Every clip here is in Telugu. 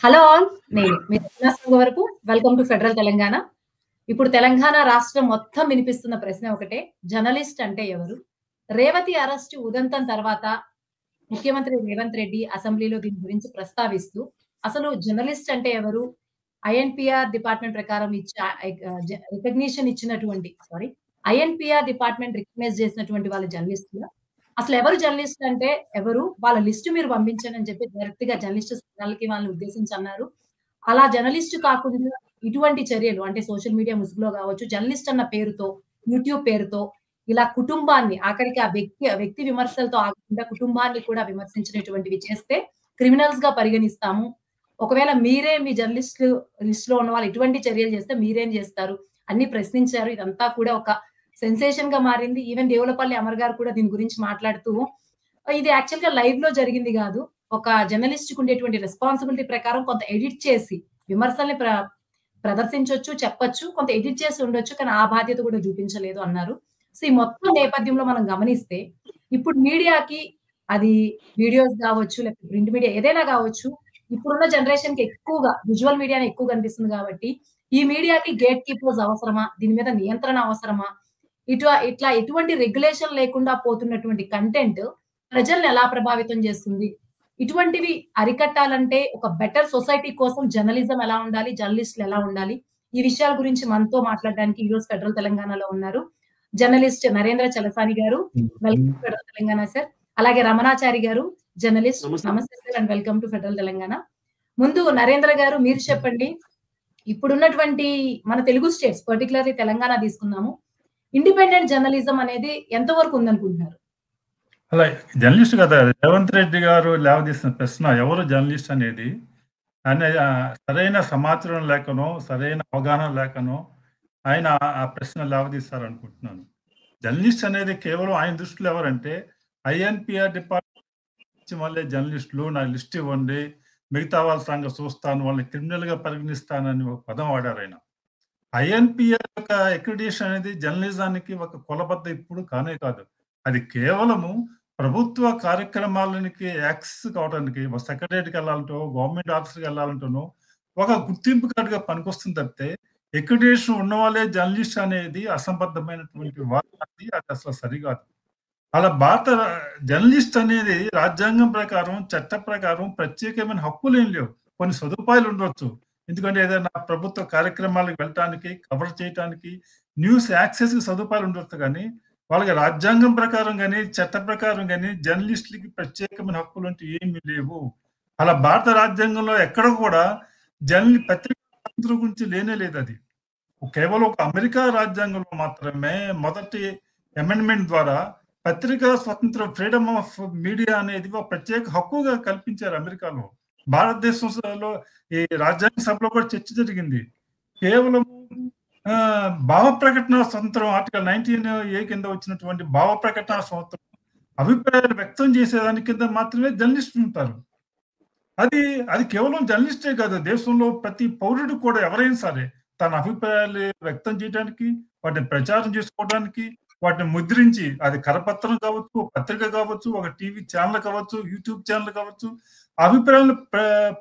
Hello all. నేను మీ రచనా వరకు. Welcome to Federal Telangana. ఇప్పుడు తెలంగాణ రాష్ట్రం మొత్తం వినిపిస్తున్న ప్రశ్న ఒకటే. జర్నలిస్ట్ అంటే ఎవరు? రేవతి అరెస్టు ఉదంతం తర్వాత ముఖ్యమంత్రి రేవంత్ రెడ్డి అసెంబ్లీలో దీని గురించి ప్రస్తావిస్తూ, అసలు జర్నలిస్ట్ అంటే ఎవరు? ఐఎన్‌పీఆర్ డిపార్ట్‌మెంట్ ప్రకారం రికగ్నిషన్ ఇచ్చినటువంటి ఐఎన్‌పీఆర్ డిపార్ట్‌మెంట్ రికగ్నైజ్ చేసినటువంటి వాళ్ళు జర్నలిస్టులా? అసలెవరు జర్నలిస్ట్ అంటే ఎవరు? వాళ్ళ లిస్ట్ మీరు పంపించండి అని చెప్పి డైరెక్ట్‌గా జర్నలిస్ట్ సంఘాలకి వాళ్ళని ఉద్దేశించి అన్నారు. అలా జర్నలిస్ట్ కాకుండా ఇటువంటి చర్యలు అంటే సోషల్ మీడియా ముసుగులో గావచ్చు, జర్నలిస్ట్ అన్న పేరుతో, యూట్యూబ్ పేరుతో ఇలా కుటుంబాన్ని ఆఖరికి ఆ వ్యక్తి విమర్శలతో ఆగకుండా కుటుంబాన్ని కూడా విమర్శించినటువంటివి చేస్తే క్రిమినల్స్‌గా పరిగణిస్తాము. ఒకవేళ మీరే మీ జర్నలిస్ట్ లిస్ట్‌లో ఉన్న వాళ్ళు ఇటువంటి చర్యలు చేస్తే మీరేం జేస్తారు? అన్ని ప్రశ్నించారు. ఇదంతా కూడా ఒక సెన్సేషన్‌గా మారింది. ఈవెన్ దేవులపల్లి అమర్ గారు కూడా దీని గురించి మాట్లాడుతూ, ఇది యాక్చువల్‌గా లైవ్‌లో జరిగింది గాదు. ఒక జర్నలిస్ట్‌కి ఉండేటువంటి రెస్పాన్సిబిలిటీ ప్రకారం కొంత ఎడిట్ చేసి విమర్శల్ని ప్రదర్శించొచ్చు, చెప్పొచ్చు. కొంత ఎడిట్ చేసి ఉండొచ్చు. కానీ ఆ బాధ్యత కూడా చూపించలేదు అన్నారు. సో, ఈ మొత్తం నేపథ్యంలో మనం గమనిస్తే, ఇప్పుడు మీడియాకి అది వీడియోస్ గావచ్చు, లేకపోతే ప్రింట్ మీడియా ఏదైనా గావచ్చు, ఇప్పుడున్న జనరేషన్‌కి ఎక్కువగా విజువల్ మీడియానే ఎక్కువ కనిపిస్తుంది గాబట్టి, ఈ మీడియాకి గేట్ కీపర్స్ అవసరమా? దీని మీద నియంత్రణ అవసరమా? ఇట్లా ఎటువంటి రెగ్యులేషన్ లేకుండా పోతున్నటువంటి కంటెంట్ ప్రజల్ని ఎలా ప్రభావితం చేస్తుంది? ఇటువంటివి అరికట్టాలంటే ఒక బెటర్ సొసైటీ కోసం జర్నలిజం ఎలా ఉండాలి? జర్నలిస్టులు ఎలా ఉండాలి? ఈ విషయాల గురించి మనతో మాట్లాడడానికి ఈరోజు ఫెడరల్ తెలంగాణలో ఉన్నారు. జర్నలిస్ట్ నరేంద్ర చలసాని గారు. Welcome to Federal Telangana sir. అలాగే రమణాచారి గారు జర్నలిస్ట్. నమస్తే sir and welcome to Federal Telangana. ముందు నరేంద్ర గారు మీరు చెప్పండి. ఇప్పుడున్నటువంటి మన తెలుగు స్టేట్స్ పర్టిక్యులర్‌లీ తెలంగాణ తీసుకుందాము. ఇండిపెండెంట్ జర్నలిజం అనేది ఎంత వరకు ఉందనుకుంటున్నారు? అలా జర్నలిస్ట్ కదా! రేవంత్ రెడ్డి గారు లేవదీసిన ప్రశ్న ఎవరు జర్నలిస్ట్ అనేది సరైన సమాచారం లేకనో, సరైన అవగాహన లేకనో ఆయన ఆ ప్రశ్న లేవదీశారనుకుంటున్నాను. జర్నలిస్ట్ అనేది కేవలం ఆయన దృష్టిలో ఎవరంటే ఐఎన్‌పీఆర్ డిపార్ట్‌మెంట్ వాళ్ళే జర్నలిస్టులు. నా లిస్ట్ ఇవ్వండి. మిగతా వాళ్ళ సంగతి చూస్తాను. వాళ్ళని క్రిమినల్‌గా పరిగణిస్తానని ఒక పదం వాడారాయన. ఐఎన్‌పీఆర్ యొక్క అక్రిడిటేషన్ అనేది జర్నలిజానికి ఒక కొలబద్ద ఇప్పుడు కానే కాదు. అది కేవలము ప్రభుత్వ కార్యక్రమాలకి యాక్సెస్ కావడానికి సెక్రటరియట్‌కి వెళ్ళాలంటో, గవర్నమెంట్ ఆఫీస్‌కి వెళ్ళాలంటేనో ఒక గుర్తింపు కార్డ్‌గా పనికొస్తుంది తప్పితే అక్రిడిటేషన్ ఉన్నవాళ్ళే జర్నలిస్ట్ అనేది అసంబద్ధమైనటువంటి వాదన. అది అసలు సరికాదు. అలా జర్నలిస్ట్ అనేది రాజ్యాంగం ప్రకారం, చట్ట ప్రకారం ప్రత్యేకమైన హక్కులేం లేవు. కొన్ని సదుపాయాలు ఉండొచ్చు. ఎందుకంటే ఏదైనా ప్రభుత్వ కార్యక్రమాలకు వెళ్ళటానికి, కవర్ చేయటానికి, న్యూస్ యాక్సెస్‌కి సదుపాయాలు ఉండొచ్చు గానీ, వాళ్ళకి రాజ్యాంగం ప్రకారం గానీ, చట్ట ప్రకారం గానీ జర్నలిస్టులకి ప్రత్యేకమైన హక్కులంటూ ఏమీ లేవు. అలా భారత రాజ్యాంగంలో ఎక్కడ కూడా పత్రికా స్వాతంత్రం గురించి లేనే లేదది. కేవలం ఒక అమెరికా రాజ్యాంగంలో మాత్రమే మొదటి అమెండ్మెంట్ ద్వారా పత్రికా స్వతంత్రం, ఫ్రీడమ్ ఆఫ్ మీడియా అనేది ఒక ప్రత్యేక హక్కుగా కల్పించారు అమెరికాలో. భారతదేశంలో ఈ రాజ్యాంగ సభలో కూడా చర్చ జరిగింది. కేవలం భావ ప్రకటన స్వతంత్రం ఆర్టికల్ 19A కింద వచ్చినటువంటి భావ ప్రకటన స్వతంత్రం, అభిప్రాయాలు వ్యక్తం చేసేదాని కింద మాత్రమే జర్నలిస్టులు ఉంటారు. అది కేవలం జర్నలిస్టే కాదు, దేశంలో ప్రతి పౌరుడు కూడా ఎవరైనా సరే తన అభిప్రాయాలు వ్యక్తం చేయడానికి, వాటిని ప్రచారం చేసుకోవడానికి, వాటిని ముద్రించి అది కరపత్రం కావచ్చు, పత్రిక కావచ్చు, ఒక టీవీ ఛానల్ కావచ్చు, యూట్యూబ్ ఛానల్ కావచ్చు, అభిప్రాయాలను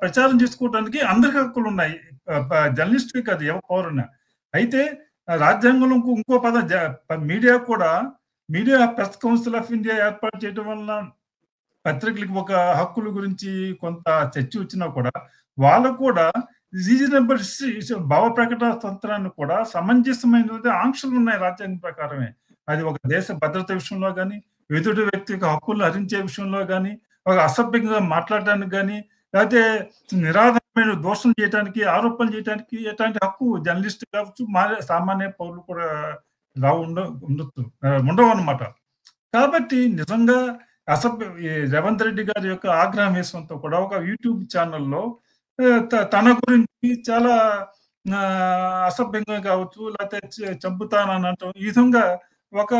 ప్రచారం చేసుకోవడానికి అందరికి హక్కులు ఉన్నాయి. జర్నలిస్టుకి కాదు, ఎవరి పౌరున్నా. అయితే రాజ్యాంగంలో ఇంకో పదం మీడియా కూడా, media press council of India ఏర్పాటు చేయడం వలన పత్రికలకి ఒక హక్కుల గురించి కొంత చర్చ వచ్చినా కూడా వాళ్ళకు కూడా రీజనబుల్ భావ ప్రకటన స్వతంత్రాన్ని కూడా సమంజసమైన ఆంక్షలు ఉన్నాయి రాజ్యాంగం ప్రకారమే. అది ఒక దేశ భద్రత విషయంలో కానీ, ఎదుటి వ్యక్తి యొక్క హక్కులను హరించే విషయంలో కానీ, ఒక అసభ్యంగా మాట్లాడడానికి కానీ, లేకపోతే నిరాధారమైన దోషం చేయడానికి, ఆరోపణలు చేయడానికి ఎట్లాంటి హక్కు జర్నలిస్ట్ కావచ్చు, సామాన్య పౌరులు కూడా ఉండవు అన్నమాట. కాబట్టి నిజంగా ఈ రేవంత్ రెడ్డి గారి యొక్క ఆగ్రహం వేసంతో కూడా ఒక యూట్యూబ్ ఛానల్లో తన గురించి చాలా అసభ్యంగా కావచ్చు, లేకపోతే చంపుతానని అంటాం, ఈ విధంగా ఒక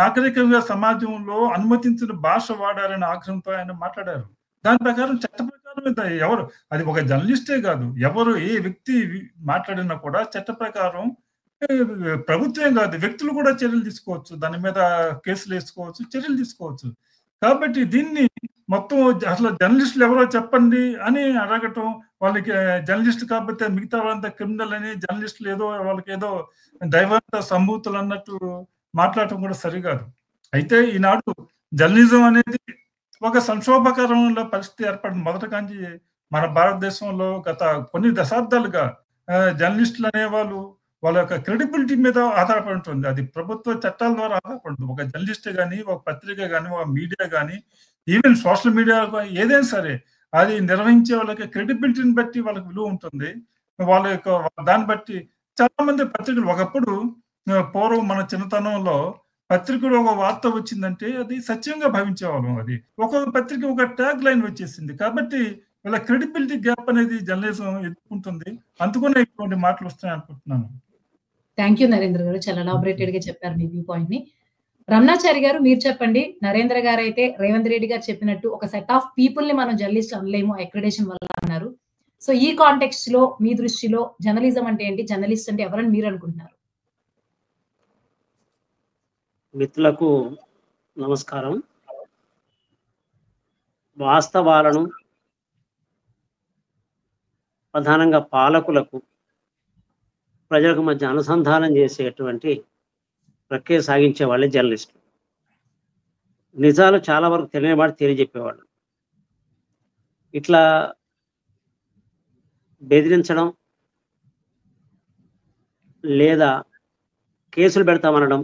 నాగరికంగా సమాజంలో అనుమతించిన భాష వాడారని ఆగ్రహంతో ఆయన మాట్లాడారు. దాని ప్రకారం చట్ట ప్రకారం ఎవరు, అది ఒక జర్నలిస్టే కాదు, ఎవరు ఏ వ్యక్తి మాట్లాడినా కూడా చట్ట ప్రకారం ప్రభుత్వం కాదు, వ్యక్తులు కూడా చర్యలు తీసుకోవచ్చు. దాని మీద కేసులు వేసుకోవచ్చు, చర్యలు తీసుకోవచ్చు. కాబట్టి దీన్ని మొత్తం అసలు జర్నలిస్టులు ఎవరో చెప్పండి అని అడగటం, వాళ్ళకి జర్నలిస్ట్ కాకపోతే మిగతా వాళ్ళంతా క్రిమినల్ అని, జర్నలిస్టులు ఏదో వాళ్ళకి ఏదో దైవంత సంభూతులు అన్నట్టు మాట్లాడటం కూడా సరికాదు. అయితే ఈనాడు జర్నలిజం అనేది ఒక సంక్షోభకరంలో పరిస్థితి ఏర్పడింది. మొదట కాంచి మన భారతదేశంలో గత కొన్ని దశాబ్దాలుగా జర్నలిస్టులు అనేవాళ్ళు వాళ్ళ యొక్క క్రెడిబిలిటీ మీద ఆధారపడి ఉంటుంది. అది ప్రభుత్వ చట్టాల ద్వారా ఆధారపడి ఉంటుంది. ఒక జర్నలిస్ట్ గాని, ఒక పత్రిక గాని, ఒక మీడియా గాని, ఈవెన్ సోషల్ మీడియా ఏదైనా సరే అది నిర్వహించే వాళ్ళకి క్రెడిబిలిటీని బట్టి వాళ్ళకి విలువ ఉంటుంది. వాళ్ళ యొక్క దాన్ని బట్టి చాలా మంది పత్రికలు ఒకప్పుడు పూర్వం మన చిన్నతనంలో పత్రికలో ఒక వార్త వచ్చిందంటే అది సత్యంగా భావించేవాళ్ళం. అది ఒక్కొక్క పత్రిక ఒక ట్యాగ్ లైన్ వచ్చేసింది. కాబట్టి వీళ్ళ క్రెడిబిలిటీ గ్యాప్ అనేది జర్నలిజం ఎదుర్కొంటుంది. అందుకనే ఇటువంటి మాటలు వస్తాయి అనుకుంటున్నాను. థ్యాంక్ యూ నరేంద్ర గారు. చాలా ఎలాబొరేటెడ్ గా చెప్పారు మీ వ్యూ పాయింట్ ని. రమణాచారి గారు మీరు చెప్పండి. నరేంద్ర గారు అయితే రేవంత్ రెడ్డి గారు చెప్పినట్టు ఒక సెట్ ఆఫ్ పీపుల్ ని మనం జర్నలిస్ట్ అనలేము అక్రిడేషన్ వల్ల అన్నారు. సో ఈ కాంటెక్స్ట్ లో మీ దృష్టిలో జర్నలిజం అంటే ఏంటి? జర్నలిస్ట్ అంటే ఎవరని మీరు అనుకుంటున్నారు? మిత్రులకు నమస్కారం. వాస్తవాలను ప్రధానంగా పాలకులకు ప్రజలకు మధ్య అనుసంధానం చేసేటువంటి ప్రక్రియ సాగించే వాళ్ళే జర్నలిస్టులు. నిజాలు చాలా వరకు తెలియని వాడు తెలియజెప్పేవాళ్ళు. ఇట్లా బెదిరించడం లేదా కేసులు పెడతామనడం,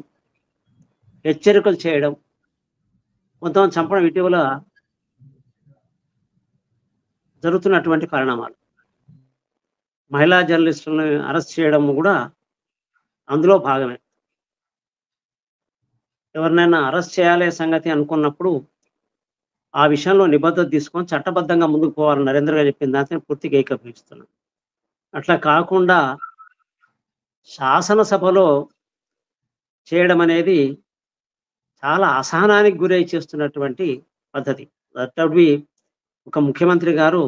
హెచ్చరికలు చేయడం, కొంతమంది చంపడం ఇటీవల జరుగుతున్నటువంటి పరిణామాలు. మహిళా జర్నలిస్టులను అరెస్ట్ చేయడం కూడా అందులో భాగమే. ఎవరినైనా అరెస్ట్ చేయాలే సంగతి అనుకున్నప్పుడు ఆ విషయంలో నిబద్ధత తీసుకొని చట్టబద్ధంగా ముందుకు పోవాలని నరేంద్ర గారు చెప్పిన దాంతో పూర్తిగా ఏకీభవిస్తున్నాను. అట్లా కాకుండా శాసనసభలో చేయడం అనేది చాలా అసహనానికి గురై చేస్తున్నటువంటి పద్ధతి. దట్ ఒక ముఖ్యమంత్రి గారు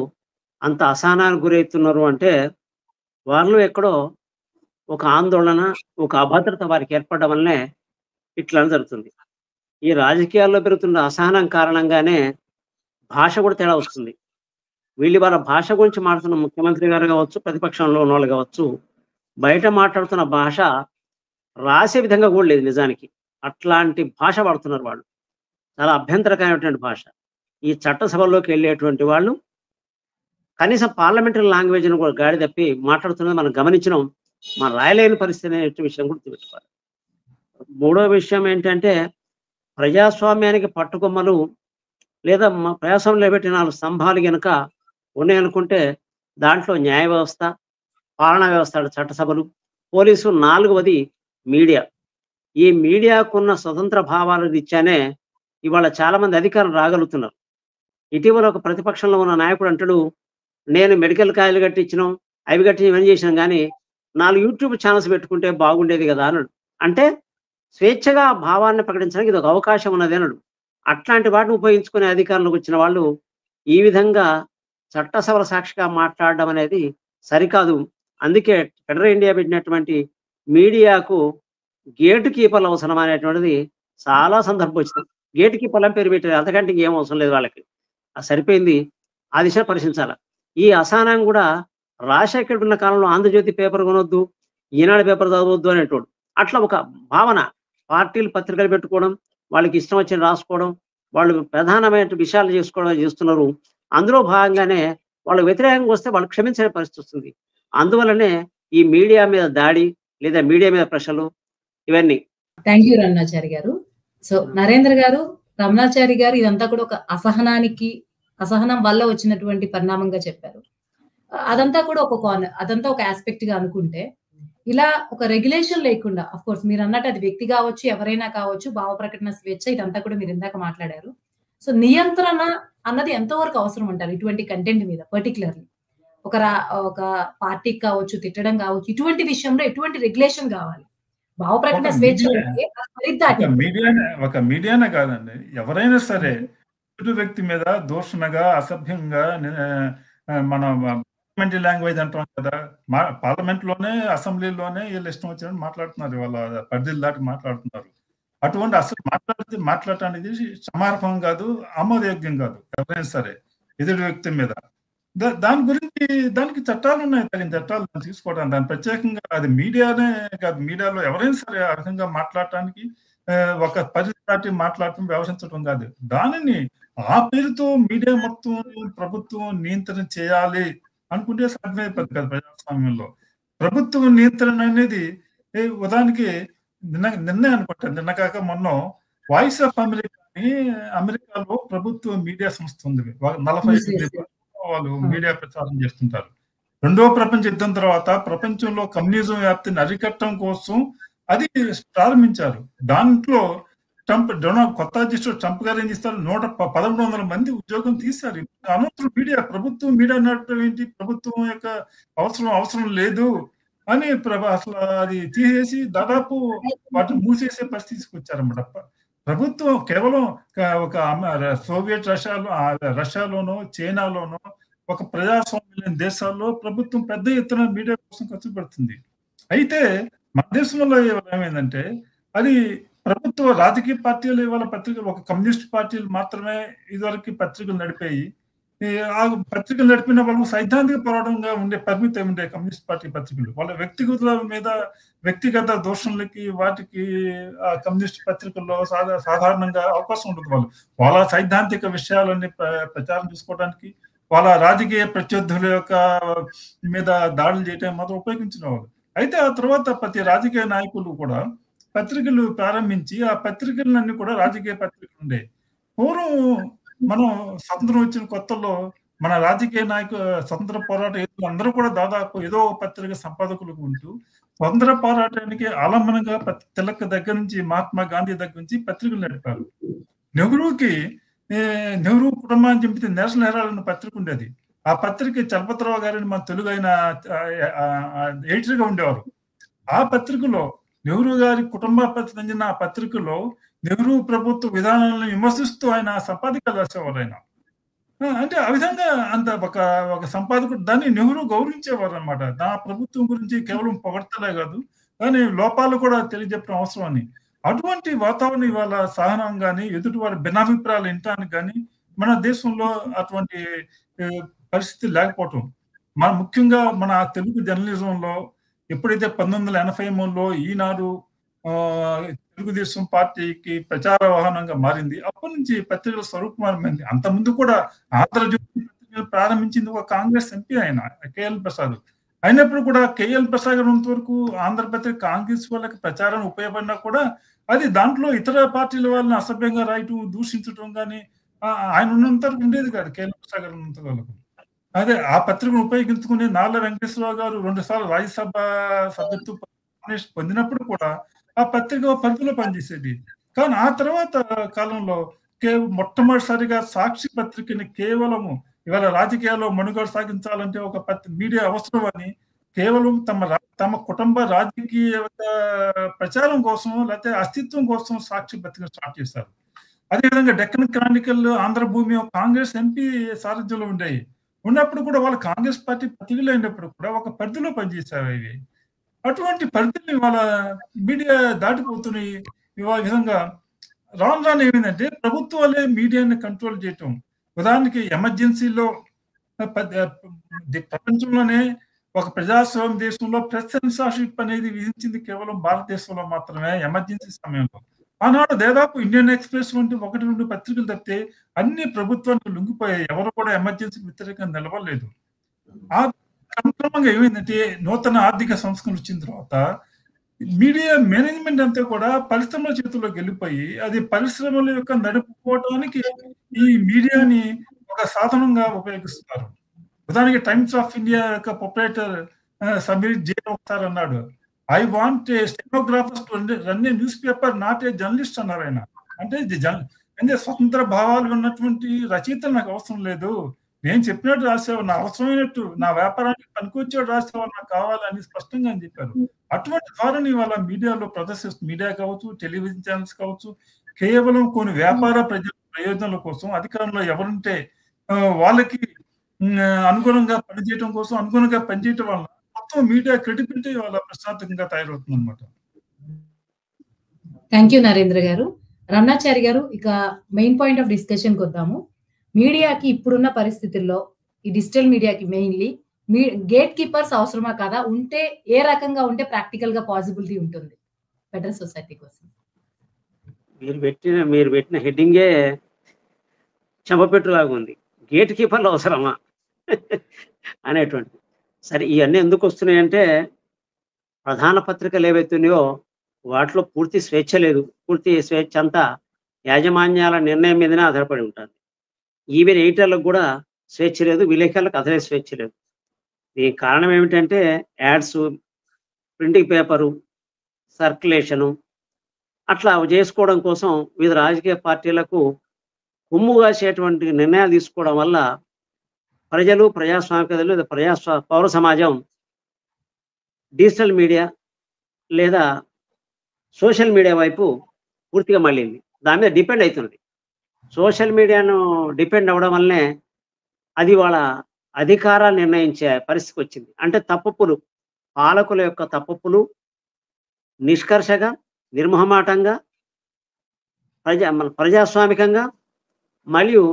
అంత అసహనానికి గురవుతున్నారు అంటే వాళ్ళు ఎక్కడో ఒక ఆందోళన, ఒక అభద్రత వారికి ఏర్పడడం వల్లనే ఇట్లా జరుగుతుంది. ఈ రాజకీయాల్లో పెరుగుతున్న అసహనం కారణంగానే భాష కూడా తేడా వస్తుంది. వీళ్ళు వాళ్ళ భాష గురించి మాట్లాడుతున్న ముఖ్యమంత్రి గారు కావచ్చు, ప్రతిపక్షంలో ఉన్నవాళ్ళు కావచ్చు, బయట మాట్లాడుతున్న భాష రాసే విధంగా కూడా లేదు నిజానికి. అట్లాంటి భాష వాడుతున్నారు వాళ్ళు. చాలా అభ్యంతరకరమైనటువంటి భాష. ఈ చట్టసభల్లోకి వెళ్ళేటువంటి వాళ్ళు కనీసం పార్లమెంటరీ లాంగ్వేజ్ను కూడా గాడి తప్పి మాట్లాడుతున్నది మనం గమనించడం, మనం రాయలేని పరిస్థితి అనే విషయం కూడా గుర్తుపెట్టుకోవాలి. మూడో విషయం ఏంటంటే ప్రజాస్వామ్యానికి పట్టుకొమ్మలు లేదా ప్రజాస్వామ్యంలో పెట్టిన 4 స్తంభాలు కనుక ఉన్నాయనుకుంటే దాంట్లో న్యాయ వ్యవస్థ, పాలనా వ్యవస్థ, చట్టసభలు, పోలీసు, 4వది మీడియా. ఈ మీడియాకున్న స్వతంత్ర భావాల రీత్యానే ఇవాళ చాలా మంది అధికారం రాగలుగుతున్నారు. ఇటీవల ఒక ప్రతిపక్షంలో ఉన్న నాయకుడు అంటాడు, నేను మెడికల్ కాయలు కట్టించినాం, అవి కట్టి ఇవన్నీ చేసినాం, కానీ 4 యూట్యూబ్ ఛానల్స్ పెట్టుకుంటే బాగుండేది కదా అన్నాడు. అంటే స్వేచ్ఛగా భావాన్ని ప్రకటించడానికి ఇది ఒక అవకాశం ఉన్నది అన్నాడు. అట్లాంటి వాటిని ఉపయోగించుకునే అధికారంలోకి వచ్చిన వాళ్ళు ఈ విధంగా చట్టసభల సాక్షిగా మాట్లాడడం అనేది సరికాదు. అందుకే ఫెడరల్ ఇండియా పెట్టినటువంటి మీడియాకు గేట్ కీపర్లు అవసరం అనేటువంటిది చాలా సందర్భం వచ్చింది. గేట్ కీపర్లని పేరు పెట్టారు, అంతకంటే ఇంకేం అవసరం లేదు వాళ్ళకి. అది సరిపోయింది. ఆ దిశ పరిశీలించాలి. ఈ అసహనం కూడా రాజశేఖర్ ఉన్న కాలంలో ఆంధ్రజ్యోతి పేపర్ కొనొద్దు, ఈనాడు పేపర్ చదవద్దు అనేటోడు. అట్లా ఒక భావన, పార్టీలు పత్రికలు పెట్టుకోవడం, వాళ్ళకి ఇష్టం వచ్చిన రాసుకోవడం, వాళ్ళు ప్రధానమైన విషయాలు చేసుకోవడం చేస్తున్నారు. అందులో భాగంగానే వాళ్ళు వ్యతిరేకంగా వస్తే వాళ్ళు క్షమించే పరిస్థితి వస్తుంది. అందువల్లనే ఈ మీడియా మీద దాడి లేదా మీడియా మీద ప్రశ్నలు ఇవన్నీ. థ్యాంక్ యూ రమణాచారి గారు. సో నరేంద్ర గారు, రమణాచారి గారు ఇదంతా కూడా ఒక అసహనం వల్ల వచ్చినటువంటి పరిణామంగా చెప్పారు. అదంతా కూడా అదంతా ఒక ఆస్పెక్ట్ గా అనుకుంటే, ఇలా ఒక రెగ్యులేషన్ లేకుండా, ఆఫ్ కోర్స్ మీరు అన్నట్టు అది వ్యక్తి కావచ్చు, ఎవరైనా కావచ్చు, భావ ప్రకటన స్వేచ్ఛ ఇదంతా కూడా మీరు ఇందాక మాట్లాడారు. సో నియంత్రణ అన్నది ఎంతవరకు అవసరం అంటారు ఇటువంటి కంటెంట్ మీద? పర్టికులర్లీ ఒక పార్టీకి కావచ్చు, తిట్టడం కావచ్చు, ఇటువంటి విషయంలో ఎటువంటి రెగ్యులేషన్ కావాలి? భావ ప్రకటన స్వేచ్ఛ ఒక మీడియానే కాదండి, ఎవరైనా సరే ఎదుటి వ్యక్తి మీద దూషణగా, అసభ్యంగా మన పార్లమెంటరీ లాంగ్వేజ్ అంటాం కదా, పార్లమెంట్ లోనే, అసెంబ్లీలోనే వీళ్ళు ఇష్టం వచ్చినట్టు మాట్లాడుతున్నారు. వాళ్ళ పరిధిలు దాటి మాట్లాడుతున్నారు. అటువంటి అసలు మాట్లాడటానికి సమార్పం కాదు, ఆమోదయోగ్యం కాదు ఎవరైనా సరే ఎదుటి వ్యక్తి మీద. దాని గురించి దానికి చట్టాలు ఉన్నాయి, తగిన చట్టాలు తీసుకోవడానికి. దాని ప్రత్యేకంగా అది మీడియానే కాదు, మీడియాలో ఎవరైనా సరే ఆ విధంగా మాట్లాడటానికి ఒక పరిస్థితి మాట్లాడటం వ్యవహరించడం కాదు. దానిని ఆ పేరుతో మీడియా మొత్తం ప్రభుత్వం నియంత్రణ చేయాలి అనుకుంటే సాధ్యమైపోతుంది కదా ప్రజాస్వామ్యంలో. ప్రభుత్వం నియంత్రణ అనేది ఉదాహరణకి నిన్నే అనుకుంటా, నిన్న కాక మొన్న వాయిస్ ఆఫ్ అమెరికాని అమెరికాలో ప్రభుత్వ మీడియా సంస్థ ఉంది. 45 వాళ్ళు మీడియా ప్రచారం చేస్తుంటారు. రెండవ ప్రపంచ యుద్ధం తర్వాత ప్రపంచంలో కమ్యూనిజం వ్యాప్తిని అరికట్టడం కోసం అది ప్రారంభించారు. దాంట్లో కొత్త అధ్యక్షుడు ట్రంప్ గారు ఏం చేస్తారు, 1100 మంది ఉద్యోగం తీశారు. అనవసరం మీడియా, ప్రభుత్వం మీడియా నడపడం ఏంటి, ప్రభుత్వం యొక్క అవసరం లేదు అని అసలు అది తీసేసి దాదాపు వాటిని మూసేసే పరిస్థితి తీసుకొచ్చారన్నమాట. ప్రభుత్వం కేవలం ఒక సోవియట్ రష్యాలోనో చైనాలోనో ఒక ప్రజాస్వామ్య లేని దేశాల్లో ప్రభుత్వం పెద్ద ఎత్తున మీడియా కోసం ఖర్చు పెడుతుంది. అయితే మన దేశంలో ఏమైందంటే అది ప్రభుత్వ రాజకీయ పార్టీలు ఇవాళ పత్రికలు, ఒక కమ్యూనిస్ట్ పార్టీలు మాత్రమే ఇదివరకు పత్రికలు నడిపాయి. ఆ పత్రికలు నడిపిన వాళ్ళు సైద్ధాంతిక పోరాటంగా పరిమితి ఉండే కమ్యూనిస్ట్ పార్టీ పత్రికలు. వాళ్ళ వ్యక్తిగతుల మీద వ్యక్తిగత దోషణలకి వాటికి ఆ కమ్యూనిస్ట్ పత్రికల్లో సాధారణంగా అవకాశం ఉంటుంది. వాళ్ళ సైద్ధాంతిక విషయాలన్నీ ప్రచారం చేసుకోవడానికి, వాళ్ళ రాజకీయ ప్రత్యర్థుల యొక్క మీద దాడులు చేయడం మాత్రం ఉపయోగించిన వాళ్ళు. అయితే ఆ తర్వాత ప్రతి రాజకీయ నాయకులు కూడా పత్రికలు ప్రారంభించి ఆ పత్రికలన్నీ కూడా రాజకీయ పత్రికలు ఉండే. పూర్వం మనం స్వతంత్రం వచ్చిన కొత్తలో మన రాజకీయ స్వతంత్ర పోరాట అందరూ కూడా దాదాపు ఏదో పత్రిక సంపాదకులకు ఉంటూ స్వతంత్ర పోరాటానికి ఆలంబనంగా తిలక్ దగ్గర నుంచి మహాత్మా గాంధీ దగ్గర నుంచి పత్రికలు నడిపారు. నెహ్రూ కుటుంబాన్ని చెంపితే నేషనల్ హెరాల్డ్ అనే పత్రిక ఉండేది. ఆ పత్రిక చలపతిరావు గారిని మన తెలుగు ఆయన ఎడిటర్గా ఉండేవారు. ఆ పత్రికలో నెహ్రూ గారి కుటుంబానికి చెందిన ఆ పత్రికలో నెహ్రూ ప్రభుత్వ విధానాలను విమర్శిస్తూ ఆయన సంపాదకలు రాసేవారు. ఆయన అంటే ఆ విధంగా అంత ఒక సంపాదకుడు దాన్ని నెహ్రూ గౌరవించేవారు అనమాట. నా ప్రభుత్వం గురించి కేవలం పొగడ్తలే కాదు, కానీ లోపాలు కూడా తెలియజెప్పడం అవసరం అని. అటువంటి వాతావరణం ఇవాళ సహనం కానీ ఎదుటి వారి భిన్నాభిప్రాయాలు వినటానికి కానీ మన దేశంలో అటువంటి పరిస్థితి లేకపోవటం. ముఖ్యంగా మన తెలుగు జర్నలిజంలో ఎప్పుడైతే 1983లో ఈనాడు తెలుగుదేశం పార్టీకి ప్రచార వాహనంగా మారింది, అప్పటి నుంచి పత్రికల స్వరూపం మారింది. అంతకుముందు కూడా ఆంధ్రజ్యోతి పత్రికలు ప్రారంభించింది ఒక కాంగ్రెస్ ఎంపీ ఆయన కేఎల్ ప్రసాద్. అయినప్పుడు కూడా కేఎల్ ప్రసాద్ ఉన్నంత వరకు ఆంధ్రపత్రిక కాంగ్రెస్ వాళ్ళకి ప్రచారం ఉపయోగపడినా కూడా అది దాంట్లో ఇతర పార్టీల వాళ్ళని అసభ్యంగా రాయటం, దూషించడం కానీ ఆయన ఉన్నంత వరకు ఉండేది కాదు. కేఎల్ ప్రసాద్ గారు ఉన్నంత వరకు అదే ఆ పత్రికను ఉపయోగించుకుని నాళ్ళ వెంకటేశ్వరరావు గారు 2 సార్లు రాజ్యసభ సభ్యత్వం పొందినప్పుడు కూడా ఆ పత్రిక పరిధిలో పనిచేసేది. కానీ ఆ తర్వాత కాలంలో మొట్టమొదటిసారిగా సాక్షి పత్రికని కేవలము ఇవాళ రాజకీయాల్లో మనుగడ సాగించాలంటే ఒక మీడియా అవసరం అని కేవలం తమ కుటుంబ రాజకీయ ప్రచారం కోసం లేకపోతే అస్తిత్వం కోసం సాక్షి పత్రిక స్టార్ట్ చేశారు. అదేవిధంగా డెక్కన్ క్రానికల్, ఆంధ్రభూమి కాంగ్రెస్ ఎంపీ సారథ్యంలో ఉండేవి. ఉన్నప్పుడు కూడా వాళ్ళు కాంగ్రెస్ పార్టీ పత్రికలు అయినప్పుడు కూడా ఒక పరిధిలో పనిచేశారు. ఇవి అటువంటి పరిధిని ఇవాళ మీడియా దాటిపోతున్నాయి. ఇవాళ విధంగా రాను ఏమైందంటే ప్రభుత్వాలే మీడియాని కంట్రోల్ చేయటం. ఉదాహరణకి ఎమర్జెన్సీలో ప్రపంచంలోనే ఒక ప్రజాస్వామ్య దేశంలో ప్రెస్ సెన్సార్షిప్ అనేది విధించింది కేవలం భారతదేశంలో మాత్రమే. ఎమర్జెన్సీ సమయంలో ఆనాడు దాదాపు ఇండియన్ ఎక్స్ప్రెస్ వంటి 1-2 పత్రికలు తప్పితే అన్ని ప్రభుత్వానికి లొంగిపోయాయి. ఎవరు కూడా ఎమర్జెన్సీకి వ్యతిరేకంగా నిలవలేదు. ఆ క్రమంగా ఏమైందంటే నూతన ఆర్థిక సంస్కరణ వచ్చిన తర్వాత మీడియా మేనేజ్మెంట్ అంతా కూడా పరిశ్రమల చేతుల్లోకి వెళ్ళిపోయి అది పరిశ్రమల యొక్క నడుపుకోవడానికి ఈ మీడియాని ఒక సాధనంగా ఉపయోగిస్తున్నారు. ఉదాహరణకి టైమ్స్ ఆఫ్ ఇండియా యొక్క ప్రొపరేటర్ సమీర్ జే ఒకసారి అన్నాడు, I want a stenographers to run A news paper, not a journalist అన్నారు ఆయన. అంటే స్వతంత్ర భావాలు ఉన్నటువంటి రచయితలు నాకు అవసరం లేదు, నేను చెప్పినట్టు రాసేవారు, నా అవసరమైనట్టు నా వ్యాపారానికి పనికొచ్చేవాడు రాసేవారు నాకు కావాలని స్పష్టంగా అని చెప్పారు. అటువంటి ధోరణి వాళ్ళ మీడియాలో ప్రదర్శిస్తుంది. మీడియా కావచ్చు, టెలివిజన్ ఛానల్స్ కావచ్చు, కేవలం కొన్ని వ్యాపార ప్రయోజనాల కోసం అధికారంలో ఎవరుంటే వాళ్ళకి అనుగుణంగా పనిచేయడం కోసం అనుగుణంగా పనిచేయటం వల్ల మొత్తం మీడియా క్రెడిబిలిటీ వాళ్ళ ప్రశాంతంగా తయారవుతుంది అనమాట. థ్యాంక్ యూ నరేంద్ర గారు. రమణాచారి గారు, ఇక మెయిన్ పాయింట్ ఆఫ్ డిస్కషన్‌కి వద్దాము. మీడియాకి ఇప్పుడున్న పరిస్థితుల్లో ఈ డిజిటల్ మీడియాకి మెయిన్‌లీ గేట్ కీపర్స్ అవసరమా కాదా? ఉంటే ఏ రకంగా ఉంటే ప్రాక్టికల్‌గా పాసిబిలిటీ ఉంటుంది ఫెడరల్ సొసైటీ కోసం? మీరు పెట్టిన హెడ్డింగే చెంపపెట్టులాగా ఉంది. గేట్ కీపర్లు అవసరమా అనేటువంటిది. సరే, ఇవన్నీ ఎందుకు వస్తున్నాయంటే ప్రధాన పత్రికలు ఏవైతున్నాయో వాటిలో పూర్తి స్వేచ్ఛ లేదు. పూర్తి స్వేచ్ఛ అంతా యాజమాన్యాల నిర్ణయం మీదనే ఆధారపడి ఉంటుంది. ఈవెన్ ఎడిటర్లకు కూడా స్వేచ్ఛ లేదు, విలేకరులకు అసలే స్వేచ్ఛ లేదు. దీనికి కారణం ఏమిటంటే యాడ్స్, ప్రింటింగ్ పేపరు, సర్క్యులేషను అట్లా చేసుకోవడం కోసం వివిధ రాజకీయ పార్టీలకు కొమ్ము కాసేటువంటి నిర్ణయాలు తీసుకోవడం వల్ల ప్రజలు, ప్రజాస్వామికతలు లేదా పౌర సమాజం డిజిటల్ మీడియా లేదా సోషల్ మీడియా వైపు పూర్తిగా మళ్ళింది. దాని మీద డిపెండ్ అవుతున్నది. సోషల్ మీడియాను డిపెండ్ అవ్వడం వల్లనే అది వాళ్ళ అధికారాలు నిర్ణయించే పరిస్థితికి వచ్చింది. అంటే తప్పులు, పాలకుల యొక్క తప్పులు నిష్కర్షగా, నిర్మోహమాటంగా, ప్రజాస్వామికంగా మరియు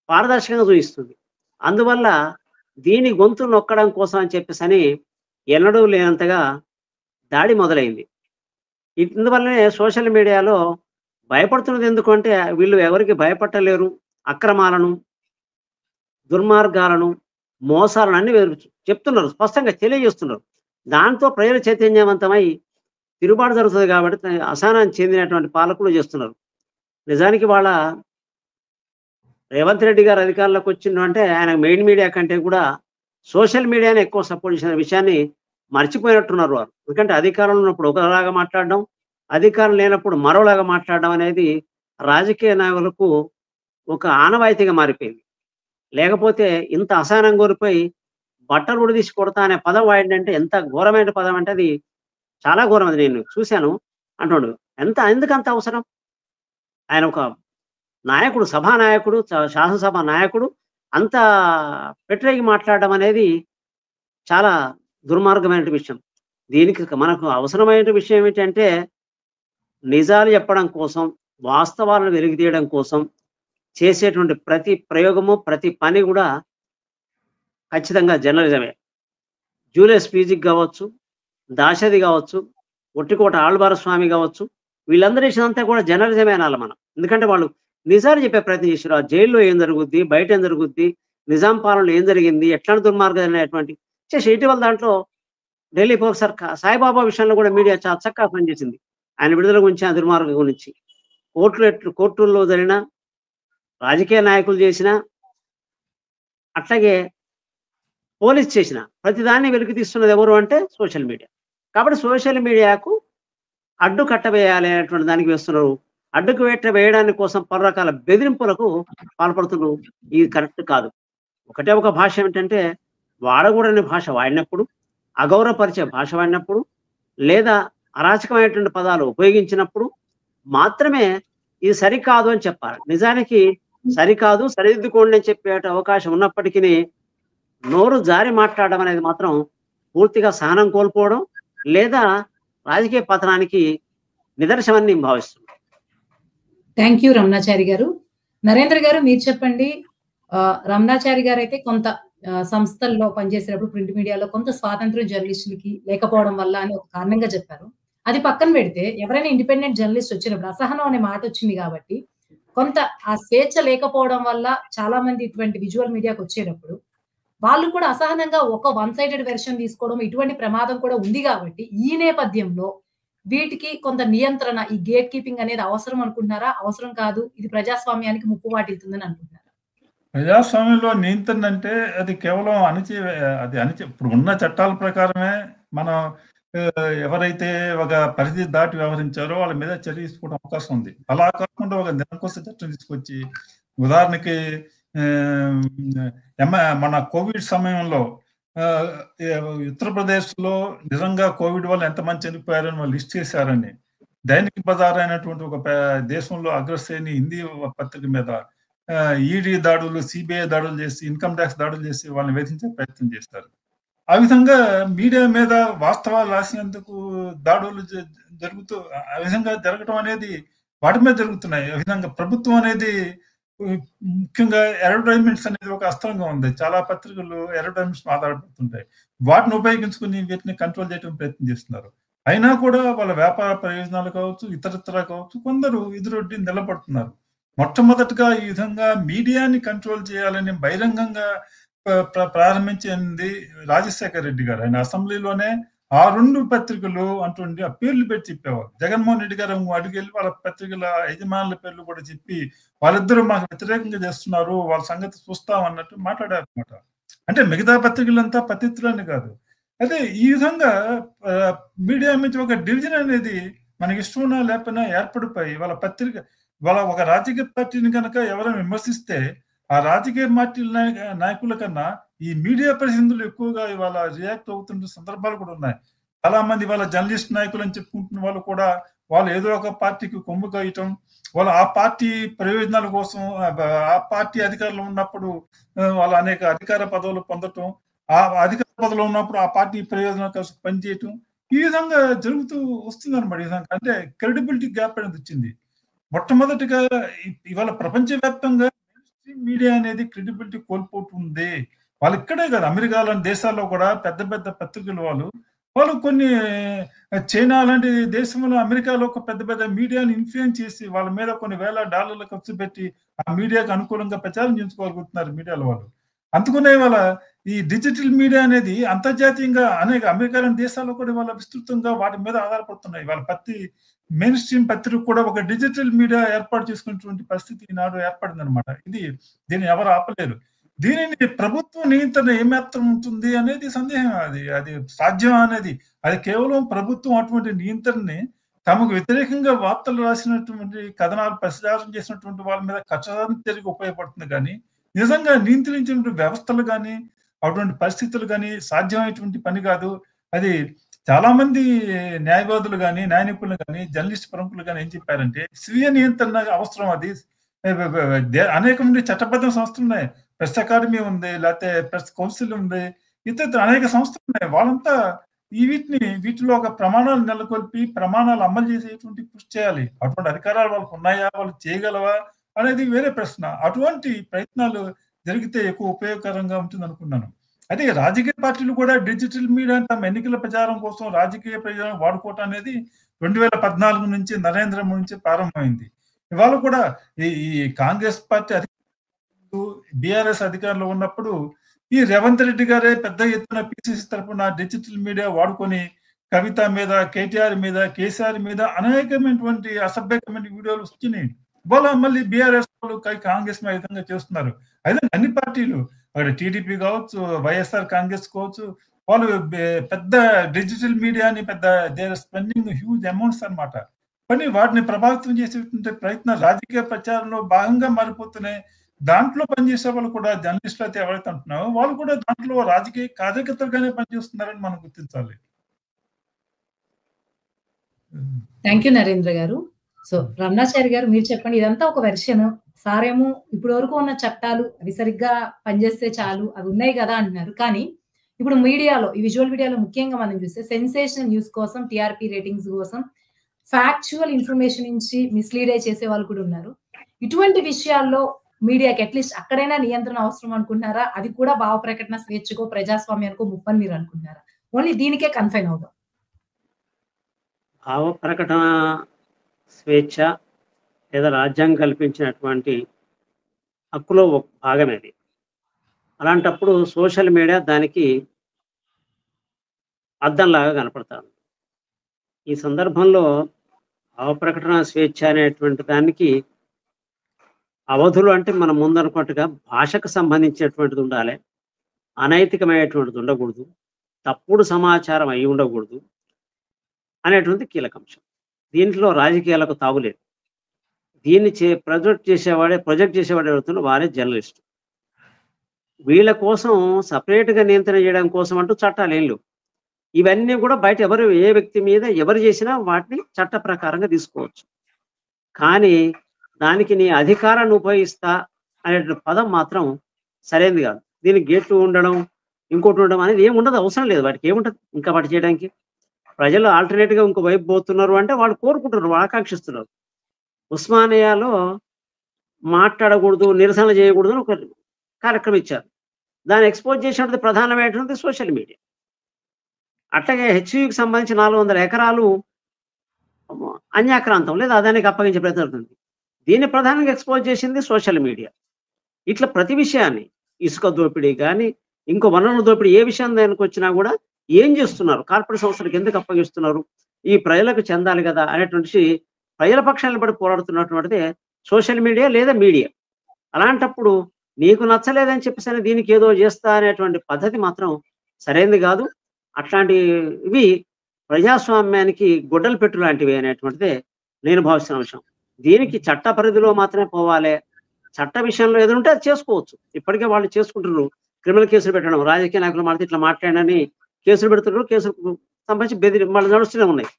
పారదర్శకంగా చూపిస్తుంది. అందువల్ల దీని గొంతు నొక్కడం కోసం అని చెప్పేసని ఎన్నడూ లేనంతగా దాడి మొదలైంది. ఇందువల్లనే సోషల్ మీడియాలో భయపడుతున్నది ఎందుకంటే వీళ్ళు ఎవరికి భయపడలేరు. అక్రమాలను, దుర్మార్గాలను, మోసాలను అన్ని చెప్తున్నారు, స్పష్టంగా తెలియజేస్తున్నారు. దాంతో ప్రజలు చైతన్యవంతమై తిరుగుబాటు జరుగుతుంది కాబట్టి అసహనాన్ని చెందినటువంటి పాలకులు చేస్తున్నారు. నిజానికి వాళ్ళ రేవంత్ రెడ్డి గారు అధికారంలోకి వచ్చిందంటే ఆయన మెయిన్ మీడియా కంటే కూడా సోషల్ మీడియాని ఎక్కువ సపోర్ట్ చేసిన విషయాన్ని మర్చిపోయినట్టున్నారు వారు. ఎందుకంటే అధికారంలో ఉన్నప్పుడు ఒకలాగా మాట్లాడడం, అధికారం లేనప్పుడు మరోలాగా మాట్లాడడం అనేది రాజకీయ నాయకులకు ఒక ఆనవాయితీగా మారిపోయింది. లేకపోతే ఇంత అసహనం కోల్పోయి బట్టలు ఉడదీసి కొడతా అనే పదం వాడిందంటే ఎంత ఘోరమైన పదం అంటే అది చాలా ఘోరం. అది నేను చూశాను అంటున్నాడు. ఎందుకంత అవసరం? ఆయన ఒక నాయకుడు, సభానాయకుడు, శాసనసభ నాయకుడు అంత పెట్టరేగి మాట్లాడడం అనేది చాలా దుర్మార్గమైన విషయం. దీనికి మనకు అవసరమైన విషయం ఏంటంటే నిజాలు చెప్పడం కోసం, వాస్తవాలను వెలికితీయడం కోసం చేసేటువంటి ప్రతి ప్రయోగము, ప్రతి పని కూడా ఖచ్చితంగా జర్నలిజమే. జూలియస్ పీజిక్ కావచ్చు, దాశరథి కావచ్చు, ఒట్టికోట ఆళ్వార్ స్వామి కావచ్చు, వీళ్ళందరూ చేసినంతా కూడా జర్నలిజమే అనాలి మనం. ఎందుకంటే వాళ్ళు నిజాలు చెప్పే ప్రయత్నం చేశారు. ఆ జైల్లో ఏం జరుగుద్ది, బయట ఏం జరుగుద్ది, నిజాం పాలనలో ఏం జరిగింది, ఎట్లాంటి దుర్మార్గం అనేటువంటి చేసి ఇటీవల దాంట్లో ఢిల్లీ ప్రొఫెసర్ సాయిబాబా విషయంలో కూడా మీడియా చాలా చక్కగా పనిచేసింది. ఆయన విడుదల గురించి, ఆ దుర్మార్గం గురించి, కోర్టుల్లో జరిగిన రాజకీయ నాయకులు చేసిన, అట్లాగే పోలీస్ చేసిన ప్రతిదాన్ని వెలికి తీస్తున్నది ఎవరు అంటే సోషల్ మీడియా. కాబట్టి సోషల్ మీడియాకు అడ్డు కట్టవేయాలి అనేటువంటి దానికి వేస్తున్నారు. అడ్డుకు వేయడానికి కోసం పలు రకాల బెదిరింపులకు పాల్పడుతున్నారు. ఇది కరెక్ట్ కాదు. ఒకటే ఒక భాష ఏమిటంటే వాడకూడని భాష వాడినప్పుడు, అగౌరవపరిచే భాష వాడినప్పుడు, లేదా అరాచకమైనటువంటి పదాలు ఉపయోగించినప్పుడు మాత్రమే ఇది సరికాదు అని చెప్పాలి. నిజానికి సరికాదు, సరిదిద్దుకోండి అని చెప్పే అవకాశం ఉన్నప్పటికీ నోరు జారి మాట్లాడడం అనేది మాత్రం పూర్తిగా సహనం కోల్పోవడం లేదా రాజకీయ పతనానికి నిదర్శనమని నేను భావిస్తున్నాను. థ్యాంక్ యూ రమణాచారి గారు. నరేంద్ర గారు, మీరు చెప్పండి. రమణాచారి గారు అయితే కొంత సంస్థల్లో పనిచేసేటప్పుడు ప్రింట్ మీడియాలో కొంత స్వాతంత్రం జర్నలిస్టులకి లేకపోవడం వల్ల అని ఒక కారణంగా చెప్పారు. అది పక్కన పెడితే ఎవరైనా ఇండిపెండెంట్ జర్నలిస్ట్ వచ్చినప్పుడు అసహనం అనే మాట వచ్చింది కాబట్టి కొంత ఆ స్వేచ్ఛ లేకపోవడం వల్ల చాలా మంది ఇటువంటి విజువల్ మీడియాకి వచ్చేటప్పుడు వాళ్ళు కూడా అసహనంగా ఒక వన్ సైడెడ్ వెర్షన్ తీసుకోవడం ఇటువంటి ప్రమాదం కూడా ఉంది కాబట్టి ఈ నేపథ్యంలో వీటికి కొంత నియంత్రణ, ఈ గేట్ కీపింగ్ అనేది అవసరం అనుకుంటున్నారా? అవసరం కాదు, ఇది ప్రజాస్వామ్యానికి ముప్పు వాటిల్తుందని అనుకుంటున్నారా? ప్రజాస్వామ్యంలో నియంత్రణ అంటే అది కేవలం ఇప్పుడు ఉన్న చట్టాల ప్రకారమే మనం ఎవరైతే ఒక పరిధి దాటి వ్యవహరించారో వాళ్ళ మీద చర్య తీసుకోవడం అవకాశం ఉంది. అలా కాకుండా ఒక నిరంకుశ చట్టం తీసుకొచ్చి ఉదాహరణకి మన కోవిడ్ సమయంలో ఉత్తరప్రదేశ్లో నిజంగా కోవిడ్ వల్ల ఎంతమంది చనిపోయారని వాళ్ళు లిస్ట్ చేశారని దైనిక్ బజార్ అయినటువంటి ఒక దేశంలో అగ్రశ్రేణి హిందీ పత్రిక మీద ఈడీ దాడులు, సిబిఐ దాడులు చేసి, ఇన్కమ్ ట్యాక్స్ దాడులు చేసి వాళ్ళని వేధించే ప్రయత్నం చేస్తారు. ఆ విధంగా మీడియా మీద వాస్తవాలు రాసినందుకు దాడులు జరుగుతూ ఆ విధంగా జరగడం అనేది వాటి మీద జరుగుతున్నాయి. ఆ విధంగా ప్రభుత్వం అనేది ముఖ్యంగా అడ్వర్టైజ్మెంట్స్ అనేది ఒక అస్త్రంగా ఉంది. చాలా పత్రికలు అడ్వర్టైజ్మెంట్స్ ఆధారపడుతుంటాయి. వాటిని ఉపయోగించుకుని వీటిని కంట్రోల్ చేయడం ప్రయత్నం చేస్తున్నారు. అయినా కూడా వాళ్ళ వ్యాపార ప్రయోజనాలు కావచ్చు, ఇతరత్రా కావచ్చు, కొందరు ఎదురొడ్డి నిలబడుతున్నారు. మొట్టమొదటిగా ఈ విధంగా మీడియాని కంట్రోల్ చేయాలని బహిరంగంగా ప్రారంభించింది రాజశేఖర రెడ్డి గారు. ఆయన అసెంబ్లీలోనే ఆ 2 పత్రికలు అంటుండి ఆ పేర్లు పెట్టి చెప్పేవారు. జగన్మోహన్ రెడ్డి గారు అడుగెళ్ళి వాళ్ళ పత్రికల యజమానుల పేర్లు కూడా చెప్పి వాళ్ళిద్దరూ మాకు వ్యతిరేకంగా చేస్తున్నారు, వాళ్ళ సంగతి చూస్తాం అన్నట్టు మాట్లాడారనమాట. అంటే మిగతా పత్రికలంతా పతితులని కాదు. అయితే ఈ విధంగా మీడియా మీద ఒక డివిజన్ అనేది మనకి ఇష్టం ఉన్నా లేకపోయినా ఏర్పడిపోయి వాళ్ళ ఒక రాజకీయ పార్టీని కనుక ఎవరైనా విమర్శిస్తే ఆ రాజకీయ పార్టీల నాయకుల కన్నా ఈ మీడియా ప్రతినిధులు ఎక్కువగా ఇవాళ రియాక్ట్ అవుతున్న సందర్భాలు కూడా ఉన్నాయి. చాలా మంది వాళ్ళ జర్నలిస్ట్ నాయకులు అని చెప్పుకుంటున్న వాళ్ళు కూడా వాళ్ళు ఏదో ఒక పార్టీకి కొమ్ము కాయటం, వాళ్ళు ఆ పార్టీ ప్రయోజనాల కోసం ఆ పార్టీ అధికారంలో ఉన్నప్పుడు వాళ్ళు అనేక అధికార పదవులు పొందటం, ఆ అధికార పదవిలో ఉన్నప్పుడు ఆ పార్టీ ప్రయోజనాల కోసం పనిచేయటం, ఈ విధంగా జరుగుతూ వస్తుందన్నమాట. ఈ విధంగా అంటే క్రెడిబిలిటీ గ్యాప్ అనేది వచ్చింది. మొట్టమొదటిగా ఇవాళ ప్రపంచవ్యాప్తంగా మీడియా అనేది క్రెడిబిలిటీ కోల్పోతుంది. వాళ్ళు ఇక్కడే కాదు, అమెరికా లాంటి దేశాల్లో కూడా పెద్ద పెద్ద పత్రికలు వాళ్ళు కొన్ని చైనా లాంటి దేశంలో, అమెరికాలో ఒక పెద్ద పెద్ద మీడియాని ఇన్ఫ్లుయెన్స్ చేసి వాళ్ళ మీద కొన్ని వేల డాలర్లు ఖర్చు పెట్టి ఆ మీడియాకు అనుకూలంగా ప్రచారం చేసుకోగలుగుతున్నారు మీడియాలో వాళ్ళు. అందుకనే వాళ్ళ ఈ డిజిటల్ మీడియా అనేది అంతర్జాతీయంగా అనేక అమెరికా లాంటి దేశాల్లో కూడా వాళ్ళ విస్తృతంగా వాటి మీద ఆధారపడుతున్నాయి. వాళ్ళ మెయిన్ స్ట్రీమ్ పత్రిక కూడా ఒక డిజిటల్ మీడియా ఏర్పాటు చేసుకున్నటువంటి పరిస్థితి ఈనాడు ఏర్పడిందనమాట. దీన్ని ఎవరు ఆపలేరు. దీనిని ప్రభుత్వ నియంత్రణ ఏమాత్రం ఉంటుంది అనేది సందేహం. అది సాధ్యం అనేది అది కేవలం ప్రభుత్వం అటువంటి నియంత్రణని తమకు వ్యతిరేకంగా వార్తలు రాసినటువంటి కథనాలు ప్రచారం చేసినటువంటి వాళ్ళ మీద కక్షానికి ఉపయోగపడుతుంది. కానీ నిజంగా నియంత్రించినటువంటి వ్యవస్థలు కానీ అటువంటి పరిస్థితులు కానీ సాధ్యమైనటువంటి పని కాదు. అది చాలా మంది న్యాయవాదులు కానీ, న్యాయ నిపుణులు కానీ, జర్నలిస్ట్ ప్రముఖులు కానీ ఏం చెప్పారంటే స్వీయ నియంత్రణ అవసరం. అది అనేక మంది చట్టబద్ధ సంస్థలు ఉన్నాయి. ప్రెస్ అకాడమీ ఉంది, లేకపోతే ప్రెస్ కౌన్సిల్ ఉంది, ఇతర అనేక సంస్థలు ఉన్నాయి. వాళ్ళంతా వీటిలో ఒక ప్రమాణాలు నెలకొల్పి ప్రమాణాలు అమలు చేసేటువంటి కృషి చేయాలి. అటువంటి అధికారాలు వాళ్ళకు ఉన్నాయా, వాళ్ళు చేయగలవా అనేది వేరే ప్రశ్న. అటువంటి ప్రయత్నాలు జరిగితే ఎక్కువ ఉపయోగకరంగా ఉంటుంది అనుకున్నాను. అయితే రాజకీయ పార్టీలు కూడా డిజిటల్ మీడియా తమ ఎన్నికల ప్రచారం కోసం రాజకీయ ప్రయోజనం వాడుకోవటం అనేది 2014 నుంచి నరేంద్ర మోదీ నుంచి ప్రారంభమైంది. ఇవాళ కూడా ఈ కాంగ్రెస్ పార్టీ బీఆర్ఎస్ అధికారంలో ఉన్నప్పుడు ఈ రేవంత్ రెడ్డి గారే పెద్ద ఎత్తున పిసిసి తరఫున డిజిటల్ మీడియా వాడుకొని కవిత మీద, కేటీఆర్ మీద, కేసీఆర్ మీద అనేకమైనటువంటి అసభ్యకమైన వీడియోలు వచ్చినాయి. ఇవాళ మళ్ళీ బీఆర్ఎస్ వాళ్ళు కాంగ్రెస్ మీద విధంగా చేస్తున్నారు. అయితే అన్ని పార్టీలు అక్కడ టీడీపీ కావచ్చు, వైఎస్ఆర్ కాంగ్రెస్ కావచ్చు, వాళ్ళు పెద్ద డిజిటల్ మీడియాని they are spending huge amounts అనమాట. కానీ వాటిని ప్రభావితం చేసేటువంటి ప్రయత్నం రాజకీయ ప్రచారంలో భాగంగా మారిపోతున్నాయి. దాంట్లో పనిచేసే వాళ్ళు కూడా జర్నలిస్టులు అయితే ఎవరైతే అంటున్నారో వాళ్ళు కూడా దాంట్లో రాజకీయ కార్యకర్తలుగానే పనిచేస్తున్నారని మనం గుర్తించాలి. థ్యాంక్ యూ నరేంద్ర గారు. సో రమణాచారి గారు, మీరు చెప్పండి. ఇదంతా ఒక వెర్షన్. సారేమో ఇప్పటి వరకు ఉన్న చట్టాలు అవి సరిగ్గా పనిచేస్తే చాలు, అవి ఉన్నాయి కదా అంటున్నారు. కానీ ఇప్పుడు మీడియాలో, ఈ విజువల్ మీడియాలో ముఖ్యంగా మనం చూస్తే సెన్సేషన్ న్యూస్ కోసం, టీఆర్పీ రేటింగ్స్ కోసం, ఫ్యాక్చువల్ ఇన్ఫర్మేషన్ నుంచి మిస్లీడ్ చేసే వాళ్ళు కూడా ఉన్నారు. ఇటువంటి విషయాల్లో మీడియాకి అట్లీస్ట్ అక్కడైనా నియంత్రణ అవసరం అనుకుంటున్నారా? అది కూడా భావ ప్రకటన స్వేచ్ఛకో ప్రజాస్వామ్యానికో ముప్పని మీరు అనుకుంటున్నారా? ఓన్లీ దీనికే కన్ఫైన్ అవుదాం. భావ ప్రకటన స్వేచ్ఛ లేదా రాజ్యాంగం కల్పించినటువంటి హక్కులో ఒక భాగమే అది. అలాంటప్పుడు సోషల్ మీడియా దానికి అద్దంలాగా కనపడతాను. ఈ సందర్భంలో భావ ప్రకటన స్వేచ్ఛ అనేటువంటి దానికి అవధులు అంటే మనం ముందనుకున్నట్టుగా భాషకు సంబంధించినటువంటిది ఉండాలి, అనైతికమైనటువంటిది ఉండకూడదు, తప్పుడు సమాచారం అయి ఉండకూడదు అనేటువంటి కీలక అంశం. దీంట్లో రాజకీయాలకు తావులేదు. దీన్ని ప్రొజెక్ట్ చేసేవాడు ఎవరుతున్నా వారే జర్నలిస్టు. వీళ్ళ కోసం సపరేట్గా నియంత్రణ చేయడం కోసం అంటూ చట్టాలు ఏం లేవు. ఇవన్నీ కూడా బయట ఏ వ్యక్తి మీద ఎవరు చేసినా వాటిని చట్ట ప్రకారంగా తీసుకోవచ్చు. కానీ దానికి నీ అధికారాన్ని ఉపయోగిస్తా అనే పదం మాత్రం సరైనది కాదు. దీనికి గేట్లు ఉండడం, ఇంకోటి ఉండడం అనేది ఏమి ఉండదు, అవసరం లేదు. వాటికి ఏముంటది ఇంకా వాటి చేయడానికి? ప్రజలు ఆల్టర్నేట్‌గా ఇంకో వైపు పోతున్నారు అంటే వాళ్ళు కోరుకుంటున్నారు, వాళ్ళు ఆకాంక్షిస్తున్నారు. ఉస్మానియాలో మాట్లాడకూడదు, నిరసన చేయకూడదు అని ఒక కార్యక్రమం ఇచ్చారు. దాన్ని ఎక్స్‌పోజ్ చేసినటువంటి ప్రధానమైనటువంటిది సోషల్ మీడియా. అట్లాగే హెచ్‌సియుకి సంబంధించి 400 ఎకరాలు అన్యాక్రాంతం లేదా అదానికి అప్పగించే ప్రయత్నం జరుగుతుంది. దీన్ని ప్రధానంగా ఎక్స్‌పోజ్ చేసింది సోషల్ మీడియా. ఇట్లా ప్రతి విషయాన్ని, ఇసుక దోపిడీ గాని, ఇంకో వనరుల దోపిడీ ఏ విషయం దానికొచ్చినా గూడా ఏం జేస్తున్నారు? కార్పొరేట్ సంస్థలకు ఎందుకు అప్పగిస్తున్నారు? ఈ ప్రజలకు చెందాలి గదా! అనేటువంటి ప్రజల పక్షాన నిలబడి పోరాడుతున్నటువంటిదే సోషల్ మీడియా లేదా మీడియా. అలాంటప్పుడు నీకు నచ్చలేదని చెప్పేసని దీనికి ఏదో జేస్తా అనేటువంటి పద్ధతి మాత్రం సరైనది గాదు. అట్లాంటివి ప్రజాస్వామ్యానికి గొడ్డలి పెట్టు లాంటివి అనేటువంటిదే నేను భావిస్తున్న అంశం. దీనికి చట్ట పరిధిలో మాత్రమే పోవాలే. చట్ట విషయంలో ఏదుంటే అది చేసుకోవచ్చు. ఇప్పటికే వాళ్ళు చేసుకుంటున్నారు. క్రిమినల్ కేసులు పెట్టడం, రాజకీయ నాయకులు మాతో ఇట్లా మాట్లాడానని కేసులు పెడుతున్నారు. కేసులకు సంబంధించి మళ్ళీ నడుస్తూనే ఉన్నాయి.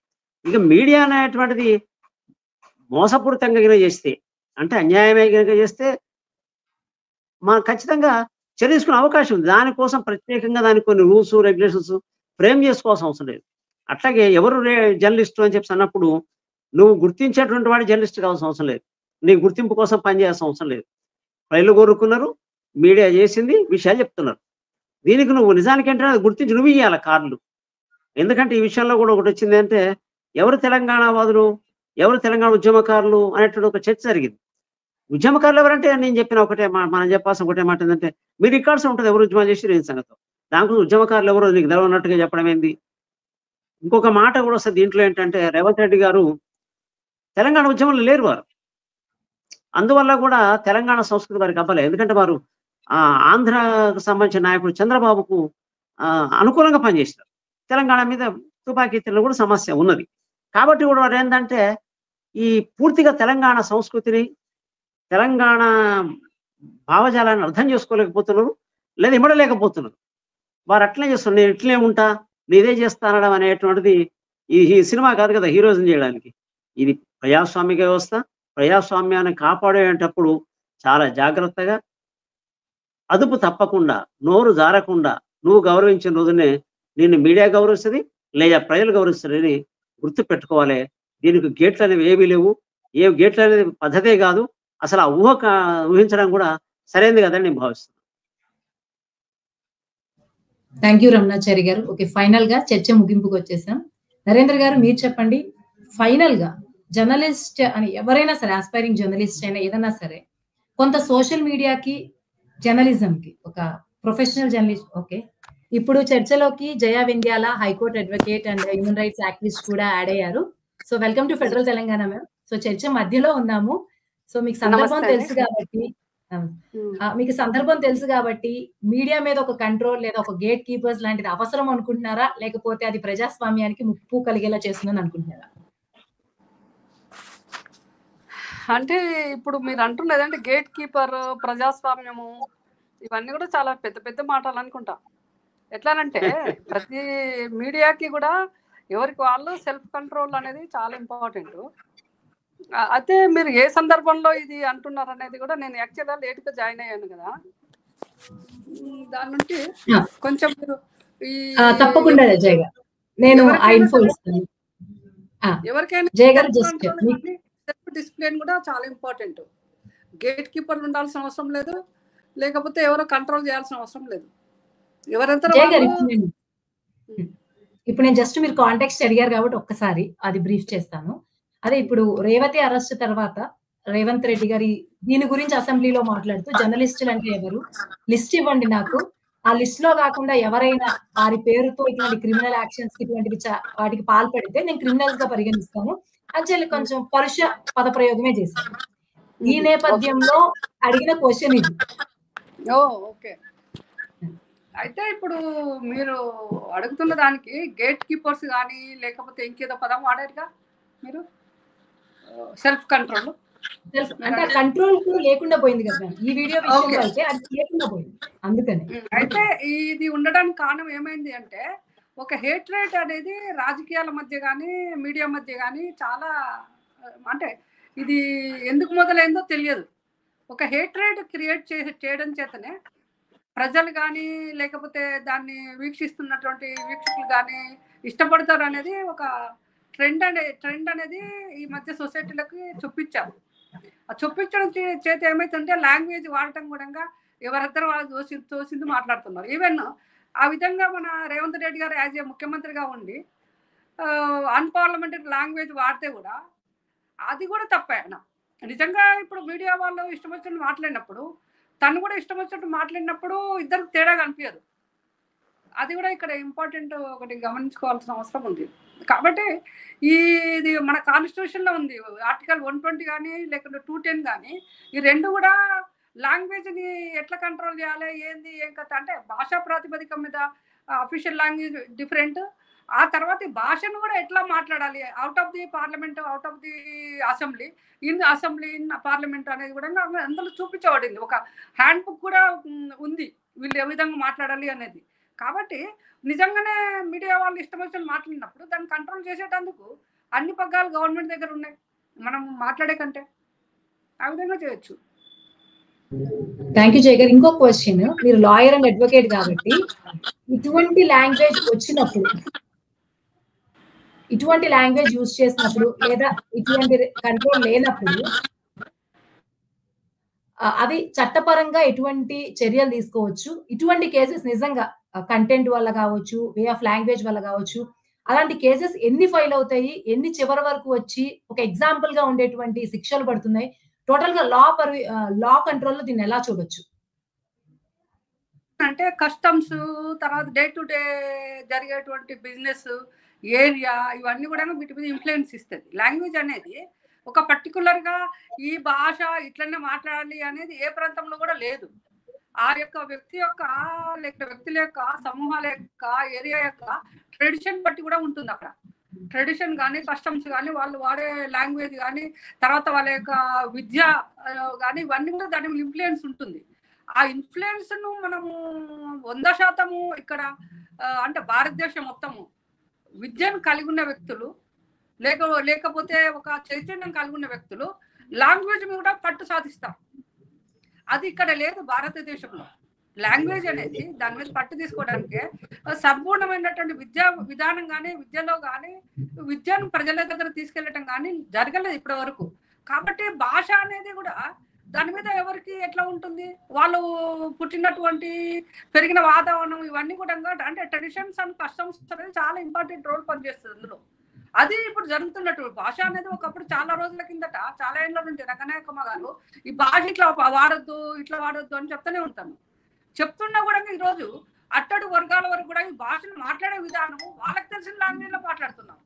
ఇక మీడియా అనేటువంటిది మోసపూరితంగా గిన చేస్తే, అంటే అన్యాయమే గనక చేస్తే ఖచ్చితంగా చర్య తీసుకునే అవకాశం ఉంది. దానికోసం ప్రత్యేకంగా దానికి కొన్ని రూల్స్, రెగ్యులేషన్స్ ఫ్రేమ్ చేసుకోవాల్సిన అవసరం లేదు. అట్లాగే ఎవరు జర్నలిస్టు అని చెప్పేసి అన్నప్పుడు, నువ్వు గుర్తించేటువంటి వాడు జర్నలిస్ట్ కావాల్సిన అవసరం లేదు. నీ గుర్తింపు కోసం పనిచేయాల్సిన అవసరం లేదు. ప్రజలు కోరుకున్నారు, మీడియా చేసింది, విషయాలు చెప్తున్నారు. దీనికి నువ్వు నిజానికంటే అది గుర్తించి నువ్వు ఇయ్యాల కార్డులు. ఎందుకంటే ఈ విషయంలో కూడా ఒకటొచ్చింది అంటే, ఎవరు తెలంగాణ వాదులు, ఎవరు తెలంగాణ ఉద్యమకారులు అనేటువంటి ఒక చర్చ జరిగింది. ఉద్యమకారులు ఎవరంటే నేను చెప్పిన ఒకటే మనం చెప్పాల్సిన ఒకటే మాట ఏందంటే, మీ రికార్డ్స్ ఉంటది ఎవరు ఉద్యమాలు చేసిర్రు ఏం సంగతో. దాంట్లో ఉద్యమకారులు ఎవరో నీకు తెలవనట్టుగా చెప్పడం ఏంది? ఇంకొక మాట కూడా వస్తది దీంట్లో ఏంటంటే, రేవంత్ రెడ్డి గారు తెలంగాణ ఉద్యమంలో లేరు వారు. అందువల్ల కూడా తెలంగాణ సంస్కృతి వారికి అబ్బలే. ఎందుకంటే వారు ఆంధ్రాకు సంబంధించిన నాయకుడు చంద్రబాబుకు అనుకూలంగా పనిచేశారు. తెలంగాణ మీద తుపాకీ కూడా సమస్య ఉన్నది. కాబట్టి కూడా వారేందంటే, ఈ పూర్తిగా తెలంగాణ సంస్కృతిని, తెలంగాణ భావజాలాన్ని అర్థం చేసుకోలేకపోతున్నారు. లేదా ఇమ్మడలేకపోతున్నారు. వారు అట్లనే చేస్తున్నారు. నేను ఇట్లనే ఉంటా, నేనే చేస్తా అనడం అనేటువంటిది ఈ సినిమా కాదు కదా హీరోయిజం చేయడానికి. ఇది ప్రజాస్వామిక వ్యవస్థ. ప్రజాస్వామ్యాన్ని కాపాడేటప్పుడు చాలా జాగ్రత్తగా, అదుపు తప్పకుండా, నోరు జారకుండా నువ్వు గౌరవించిన రోజునే నిన్ను మీడియా గౌరవిస్తది, లేదా ప్రజలు గౌరవిస్తారని గుర్తుపెట్టుకోవాలి. దీనికి గేట్లనేవి ఏవీ లేవు. ఏ గేట్లనేది పద్ధతే కాదు. అసలు ఆ ఊహించడం కూడా సరైనది కాదని నేను భావిస్తున్నాను. థ్యాంక్ యూ రమణాచారి గారు. ఓకే, ఫైనల్ గా చర్చ ముగింపుకు వచ్చేసాం. నరేంద్ర గారు మీరు చెప్పండి, ఫైనల్ గా జర్నలిస్ట్ అని ఎవరైనా సరే, ఆస్పైరింగ్ జర్నలిస్ట్ అయినా ఏదైనా సరే, కొంత సోషల్ మీడియాకి, జర్నలిజం కి ఒక ప్రొఫెషనల్ జర్నలిస్ట్. ఓకే, ఇప్పుడు చర్చలోకి Jaya Vindhyala, high court advocate and human rights activist కూడా యాడ్ అయ్యారు. So welcome to Federal Telangana ma'am. So చర్చ మధ్యలో ఉన్నాము. సో మీకు సందర్భం తెలుసు కాబట్టి మీడియా మీద ఒక కంట్రోల్ లేదా ఒక గేట్ కీపర్స్ లాంటిది అవసరం అనుకుంటున్నారా, లేకపోతే అది ప్రజాస్వామ్యానికి ముప్పు కలిగేలా చేస్తుందని అనుకుంటున్నారా? అంటే ఇప్పుడు మీరు అంటున్నదంటే గేట్ కీపర్, ప్రజాస్వామ్యము, ఇవన్నీ కూడా చాలా పెద్ద పెద్ద మాటలు అనుకుంటా. ఎట్లానంటే ప్రతి మీడియాకి కూడా ఎవరికి వాళ్ళు సెల్ఫ్ కంట్రోల్ అనేది చాలా ఇంపార్టెంట్. అయితే మీరు ఏ సందర్భంలో ఇది అంటున్నారు అనేది కూడా నేను యాక్చువల్గా లేట్గా జాయిన్ అయ్యాను కదా, దాని నుండి కొంచెం మీరు తప్పకుండా జయ్ గారు, నేను ఎవరికైనా సెల్ఫ్ డిసిప్లిన్ కూడా చాలా ఇంపార్టెంట్. గేట్ కీపర్ ఉండాల్సిన అవసరం లేదు, లేకపోతే ఎవరో కంట్రోల్ చేయాల్సిన అవసరం లేదు. ఎవరంతా ఇప్పుడు నేను జస్ట్ మీరు కాంటాక్ట్స్ అడిగారు కాబట్టి ఒక్కసారి అది బ్రీఫ్ చేస్తాను. అదే ఇప్పుడు రేవతి అరెస్ట్ తర్వాత రేవంత్ రెడ్డి గారి దీని గురించి అసెంబ్లీలో మాట్లాడుతూ, జర్నలిస్టులు అంటే ఎవరు, లిస్ట్ ఇవ్వండి నాకు, ఆ లిస్ట్ లో కాకుండా ఎవరైనా వారి పేరుతో ఇటువంటి క్రిమినల్ యాక్షన్స్ ఇటువంటివి వాటికి పాల్పడితే నేను క్రిమినల్స్ గా పరిగణిస్తాను అని కొంచెం పరుష పదప్రయోగమే చేశారు. ఈ నేపథ్యంలో అడిగిన క్వశ్చన్ ఇది. ఓకే, అయితే ఇప్పుడు మీరు అడుగుతున్న దానికి గేట్ కీపర్స్ కానీ లేకపోతే ఇంకేదో పదం వాడారుగా మీరు, సెల్ఫ్ కంట్రోల్. అంటే కంట్రోల్ కూడా లేకుండా పోయింది కదా ఈ వీడియో విషయంలో, అయితే అది లేకుండా పోయింది. అందుకని అయితే ఇది ఉండడానికి కారణం ఏమైంది అంటే, ఒక హేట్రేట్ అనేది రాజకీయాల మధ్య కానీ మీడియా మధ్య కానీ చాలా, అంటే ఇది ఎందుకు మొదలైందో తెలియదు. ఒక హేట్రేట్ క్రియేట్ చేయడం చేతనే ప్రజలు కానీ లేకపోతే దాన్ని వీక్షిస్తున్నటువంటి వీక్షకులు కానీ ఇష్టపడతారు అనేది ఒక ట్రెండ్ అనేది ఈ మధ్య సొసైటీలకి చొప్పించారు. ఆ చొప్పించడం చేత ఏమైతుందంటే లాంగ్వేజ్ వాడటం కూడా ఎవరిద్దరు వాళ్ళు తోసింది మాట్లాడుతున్నారు. ఈవెన్ ఆ విధంగా మన రేవంత్ రెడ్డి గారు యాజ్ ఏ ముఖ్యమంత్రిగా ఉండి అన్పార్లమెంటరీ లాంగ్వేజ్ వాడితే కూడా అది కూడా తప్పే. నిజంగా ఇప్పుడు మీడియా వాళ్ళు ఇష్టం వచ్చినట్టు మాట్లాడినప్పుడు తను కూడా ఇష్టం వచ్చినట్టు మాట్లాడినప్పుడు ఇద్దరికి తేడా కనిపించదు. అది కూడా ఇక్కడ ఇంపార్టెంట్ ఒకటి గమనించుకోవాల్సిన అవసరం ఉంది. కాబట్టి ఇది మన కాన్స్టిట్యూషన్లో ఉంది. ఆర్టికల్ 120 కానీ లేకుంటే 210 కానీ ఈ రెండు కూడా లాంగ్వేజ్ని ఎట్లా కంట్రోల్ చేయాలి, ఏంది ఏం కథ అంటే భాషా ప్రాతిపదిక మీద అఫీషియల్ లాంగ్వేజ్ డిఫరెంట్. ఆ తర్వాత ఈ భాషను కూడా ఎట్లా మాట్లాడాలి, out of the parliament, out of the assembly, in assembly, in parliament అనేది కూడా అందులో చూపించబడింది. ఒక హ్యాండ్ బుక్ కూడా ఉంది వీళ్ళు ఏ విధంగా మాట్లాడాలి అనేది. కాబట్టి నిజంగానే మీడియా వాళ్ళు ఇష్టం వచ్చిన మాట్లాడినప్పుడు దాన్ని కంట్రోల్ చేసేటందుకు అన్ని పగ్గాలు గవర్నమెంట్ దగ్గర ఉన్నాయి మనం మాట్లాడే కంటే. ఆ విధంగా చేయొచ్చు. థ్యాంక్ యూ జయ్ గారు. ఇంకో క్వశ్చన్, మీరు లాయర్ అండ్ అడ్వకేట్ కాబట్టి ఇటువంటి లాంగ్వేజ్ వచ్చినప్పుడు, ఇటువంటి లాంగ్వేజ్ యూజ్ చేసినప్పుడు లేదా ఇటువంటి కంట్రోల్ లేనప్పుడు అది చట్టపరంగా ఎటువంటి చర్యలు తీసుకోవచ్చు? ఇటువంటి కేసెస్ నిజంగా కంటెంట్ వల్ల కావచ్చు, వే ఆఫ్ లాంగ్వేజ్ వల్ల కావచ్చు, అలాంటి కేసెస్ ఎన్ని ఫైల్ అవుతాయి, ఎన్ని చివరి వరకు వచ్చి ఒక ఎగ్జాంపుల్ గా ఉండేటువంటి శిక్షలు పడుతున్నాయి? టోటల్ గా లా కంట్రోల్ లో దీన్ని ఎలా చూడొచ్చు? అంటే కస్టమ్స్, తర్వాత డే టు డే జరిగేటువంటి బిజినెస్ ఏరియా, ఇవన్నీ కూడా వీటి మీద ఇన్ఫ్లుయెన్స్ ఇస్తుంది. లాంగ్వేజ్ అనేది ఒక పర్టికులర్గా ఈ భాష ఇట్లనే మాట్లాడాలి అనేది ఏ ప్రాంతంలో కూడా లేదు. ఆ యొక్క వ్యక్తి యొక్క లేక వ్యక్తుల యొక్క సమూహాల యొక్క ఏరియా యొక్క ట్రెడిషన్ బట్టి కూడా ఉంటుంది. అక్కడ ట్రెడిషన్ కానీ కస్టమ్స్ కానీ వాళ్ళు వాడే లాంగ్వేజ్ కానీ తర్వాత వాళ్ళ యొక్క విద్య కానీ ఇవన్నీ కూడా దాని మీద ఇన్ఫ్లుయెన్స్ ఉంటుంది. ఆ ఇన్ఫ్లుయెన్స్ ను మనము 100% ఇక్కడ అంటే భారతదేశం మొత్తము విద్యను కలిగి ఉన్న వ్యక్తులు లేకపోతే ఒక చైతన్యం కలిగి ఉన్న వ్యక్తులు లాంగ్వేజ్ మీద కూడా పట్టు సాధిస్తారు. అది ఇక్కడ లేదు భారతదేశంలో. లాంగ్వేజ్ అనేది దాని మీద పట్టు తీసుకోవడానికి సంపూర్ణమైనటువంటి విద్యా విధానం కానీ విద్యలో కానీ విద్యను ప్రజల దగ్గర తీసుకెళ్ళటం కానీ జరగలేదు ఇప్పటి వరకు. కాబట్టి భాష అనేది కూడా దాని మీద ఎవరికి ఎట్లా ఉంటుంది, వాళ్ళు పుట్టినటువంటి పెరిగిన వాతావరణం ఇవన్నీ కూడా అంటే ట్రెడిషన్స్ అండ్ కస్టమ్స్ అనేది చాలా ఇంపార్టెంట్ రోల్ పనిచేస్తుంది అందులో. అది ఇప్పుడు జరుగుతున్నట్టు భాష అనేది ఒకప్పుడు చాలా రోజుల కిందట చాలా ఏళ్ళ నుండి రంగనాయకమ్మ గారు ఈ భాష ఇట్లా వాడొద్దు ఇట్లా వాడొద్దు అని చెప్తూనే ఉంటాను. చెప్తున్నా కూడా ఈరోజు అట్టడు వర్గాల వరకు కూడా ఈ భాషను మాట్లాడే విధానం వాళ్ళకి తెలిసిన లాంగ్వేజ్ లో మాట్లాడుతున్నారు.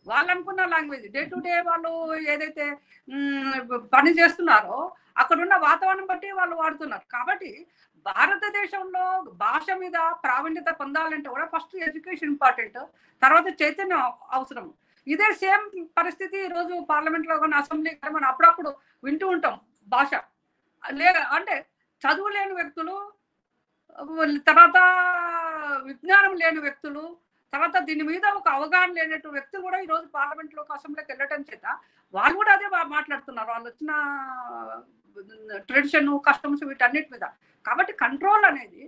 వాళ్ళు అనుకున్న లాంగ్వేజ్ డే టు డే వాళ్ళు ఏదైతే పని చేస్తున్నారో అక్కడున్న వాతావరణం బట్టి వాళ్ళు వాడుతున్నారు. కాబట్టి భారతదేశంలో భాష మీద ప్రావీణ్యత పొందాలంటే కూడా ఫస్ట్ ఎడ్యుకేషన్ ఇంపార్టెంట్, తర్వాత చైతన్యం అవసరం. ఇదే సేమ్ పరిస్థితి ఈరోజు పార్లమెంట్ లో కానీ అసెంబ్లీ కానీ మనం అప్పుడప్పుడు వింటూ ఉంటాం. భాష అంటే చదువు లేని వ్యక్తులు, తర్వాత విజ్ఞానం లేని వ్యక్తులు, తర్వాత దీని మీద ఒక అవగాహన లేనట్టు వ్యక్తులు కూడా ఈరోజు పార్లమెంట్లోకి అసెంబ్లీకి వెళ్ళటం చేత వాళ్ళు కూడా అదే మాట్లాడుతున్నారు వాళ్ళు వచ్చిన ట్రెడిషన్ కస్టమ్స్ వీటన్నిటి మీద. కాబట్టి కంట్రోల్ అనేది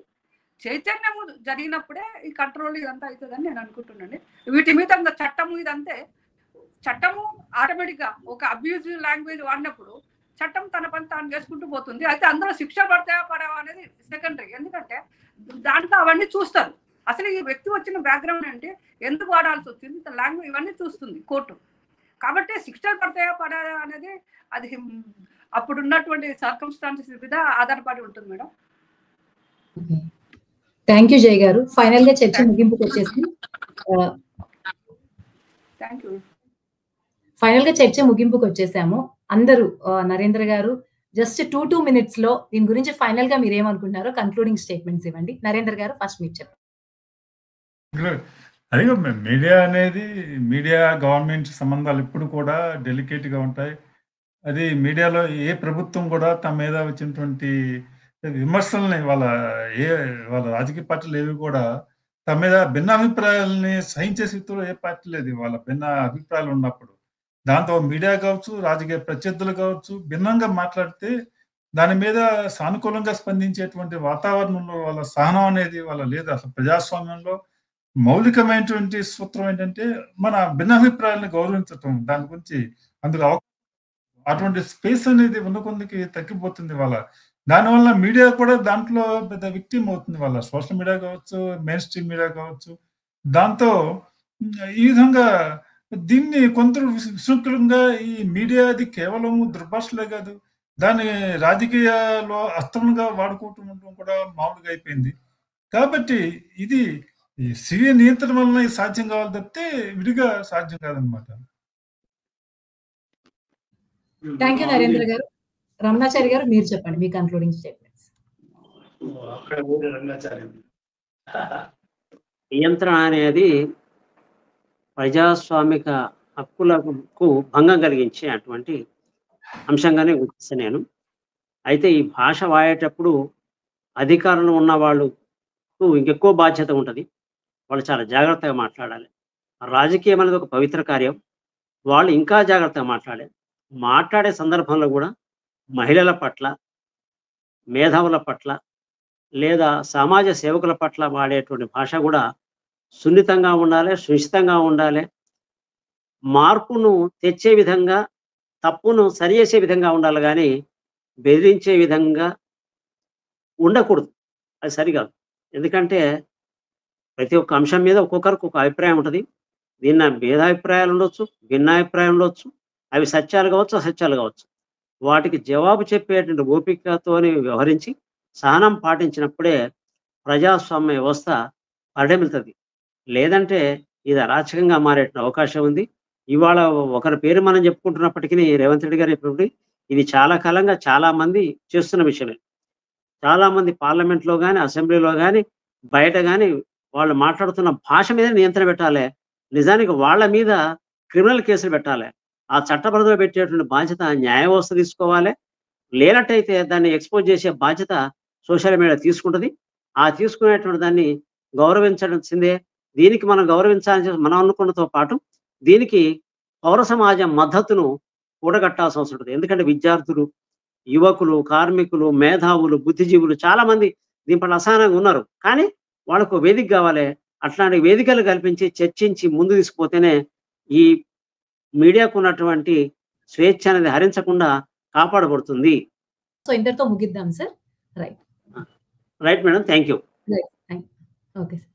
చైతన్యము జరిగినప్పుడే ఈ కంట్రోల్ ఇదంతా అవుతుందని నేను అనుకుంటున్నాను. వీటి మీద చట్టము ఇదంతే చట్టము ఆటోమేటిక్గా ఒక అబ్యూజివ్ లాంగ్వేజ్ వాడినప్పుడు చట్టం తన పని తాను చేసుకుంటూ పోతుంది. అయితే అందులో శిక్ష పడతాయా పడవా అనేది సెకండరీ. ఎందుకంటే దాంట్లో అవన్నీ చూస్తారు. అసలు ఈ వ్యక్తి వచ్చిన బ్యాక్గ్రౌండ్ అంటే ఎందుకు వాడాల్సి వచ్చింది లాంగ్వేజ్ ఇవన్నీ చూస్తుంది కోర్టు. కాబట్టి శిక్షలు పడతాయా పడాయా అనేది అది అప్పుడు ఉన్నటువంటి సర్కమ్స్టాన్సెస్ మీద ఆధారపడి ఉంటుంది మేడం. థ్యాంక్ యూ జయ్ గారు. ఫైనల్ గా చర్చ ముగింపుకి వచ్చేసి వచ్చేసాము అందరూ. నరేంద్ర గారు జస్ట్ 2 minutes లో దీని గురించి ఫైనల్ గా మీరు ఏమనుకుంటున్నారో కన్క్లూడింగ్ స్టేట్మెంట్స్ ఇవ్వండి. నరేంద్ర గారు ఫస్ట్ మీరు చెప్పండి. అదే మీడియా అనేది మీడియా గవర్నమెంట్ సంబంధాలు ఎప్పుడు కూడా డెలికేట్ గా ఉంటాయి. అది మీడియాలో ఏ ప్రభుత్వం కూడా తమ మీద వచ్చినటువంటి విమర్శల్ని వాళ్ళ రాజకీయ పార్టీలు ఏవి కూడా తమ మీద భిన్న అభిప్రాయాలని సహించే స్థితిలో ఏ పార్టీ లేదు. వాళ్ళ భిన్న అభిప్రాయాలు ఉన్నప్పుడు దాంతో మీడియా కావచ్చు రాజకీయ ప్రత్యర్థులు కావచ్చు భిన్నంగా మాట్లాడితే దాని మీద సానుకూలంగా స్పందించేటువంటి వాతావరణంలో వాళ్ళ సహనం అనేది వాళ్ళ లేదు. అసలు ప్రజాస్వామ్యంలో మౌలికమైనటువంటి సూత్రం ఏంటంటే మన భిన్నాభిప్రాయాలను గౌరవించటం. దాని గురించి అందులో అటువంటి స్పేస్ అనేది ఉన్న కొందికి తగ్గిపోతుంది వాళ్ళ. దానివల్ల మీడియా కూడా దాంట్లో పెద్ద విక్టిమ్ అవుతుంది వాళ్ళ. సోషల్ మీడియా కావచ్చు, మెయిన్ స్ట్రీమ్ మీడియా కావచ్చు. దాంతో ఈ విధంగా దీన్ని కొందరు విశృంఖలంగా ఈ మీడియాది కేవలం దుర్భాషలే కాదు, దాన్ని రాజకీయాల్లో అస్త్రంగా వాడుకోవటం కూడా మామూలుగా అయిపోయింది. కాబట్టి ఇది ఈ స్వీయ నియంత్రణ వలన ఇది సాధ్యం కావాలి తప్పితే విడిగా సాధ్యం కాదనమాట. థ్యాంక్ యూ నరేంద్ర గారు. రమణాచారి గారు మీరు చెప్పండి మీ కన్క్లూడింగ్ స్టేట్మెంట్స్. నియంత్రణ అనేది ప్రజాస్వామిక హక్కులకు భంగం కలిగించే అటువంటి అంశంగానే గుర్తిస్తాను నేను. అయితే ఈ భాష వాడేటప్పుడు అధికారంలో ఉన్న వాళ్ళకు ఇంకెక్కువ బాధ్యత ఉంటుంది. వాళ్ళు చాలా జాగ్రత్తగా మాట్లాడాలి. రాజకీయం అనేది ఒక పవిత్ర కార్యం. వాళ్ళు ఇంకా జాగ్రత్తగా మాట్లాడాలి. మాట్లాడే సందర్భంలో కూడా మహిళల పట్ల, మేధావుల పట్ల లేదా సమాజ సేవకుల పట్ల వాడేటువంటి భాష కూడా సున్నితంగా ఉండాలి, సునిశ్చితంగా ఉండాలి. మార్పును తెచ్చే విధంగా, తప్పును సరిచేసే విధంగా ఉండాలి కానీ బెదిరించే విధంగా ఉండకూడదు. అది సరికాదు. ఎందుకంటే ప్రతి ఒక్క అంశం మీద ఒక్కొక్కరికి ఒక అభిప్రాయం ఉంటుంది. దీన్ని భేదాభిప్రాయాలు ఉండొచ్చు, భిన్నాభిప్రాయాలు ఉండొచ్చు. అవి సత్యాలు కావచ్చు, అసత్యాలు కావచ్చు. వాటికి జవాబు చెప్పేటువంటి ఓపికతోని వ్యవహరించి సహనం పాటించినప్పుడే ప్రజాస్వామ్య వ్యవస్థ పరిణమిల్తది. లేదంటే ఇది అరాచకంగా మారేటువంటి అవకాశం ఉంది. ఇవాళ ఒకరి పేరు మనం చెప్పుకుంటున్నప్పటికీ రేవంత్ రెడ్డి గారు ఇప్పుడు ఇది చాలా కాలంగా చాలా మంది చేస్తున్న విషయమే. చాలా మంది పార్లమెంట్లో కానీ, అసెంబ్లీలో కానీ, బయట కానీ వాళ్ళు మాట్లాడుతున్న భాష మీద నియంత్రణ పెట్టాలి. నిజానికి వాళ్ళ మీద క్రిమినల్ కేసులు పెట్టాలి. ఆ చట్టపరిధిలో పెట్టేటువంటి బాధ్యత న్యాయ వ్యవస్థ తీసుకోవాలి. లేనట్టయితే దాన్ని ఎక్స్పోజ్ చేసే బాధ్యత సోషల్ మీడియా తీసుకుంటుంది. ఆ తీసుకునేటువంటి దాన్ని గౌరవించాల్సిందే. దీనికి మనం గౌరవించాలని మనం అనుకున్నతో పాటు దీనికి పౌర సమాజం మద్దతును కూడగట్టాల్సిన అవసరం ఉంటుంది. ఎందుకంటే విద్యార్థులు, యువకులు, కార్మికులు, మేధావులు, బుద్ధిజీవులు చాలా మంది దీని పట్ల అసహనంగా ఉన్నారు. కానీ వాళ్ళకు వేదిక కావాలి. అట్లాంటి వేదికలు కల్పించి చర్చించి ముందు తీసుకుపోతేనే ఈ మీడియాకు ఉన్నటువంటి స్వేచ్ఛ అనేది హరించకుండా కాపాడబడుతుంది. సో ఇంతటితో ముగిద్దాం sir. Right right madam, thank you. Right. Okay sir.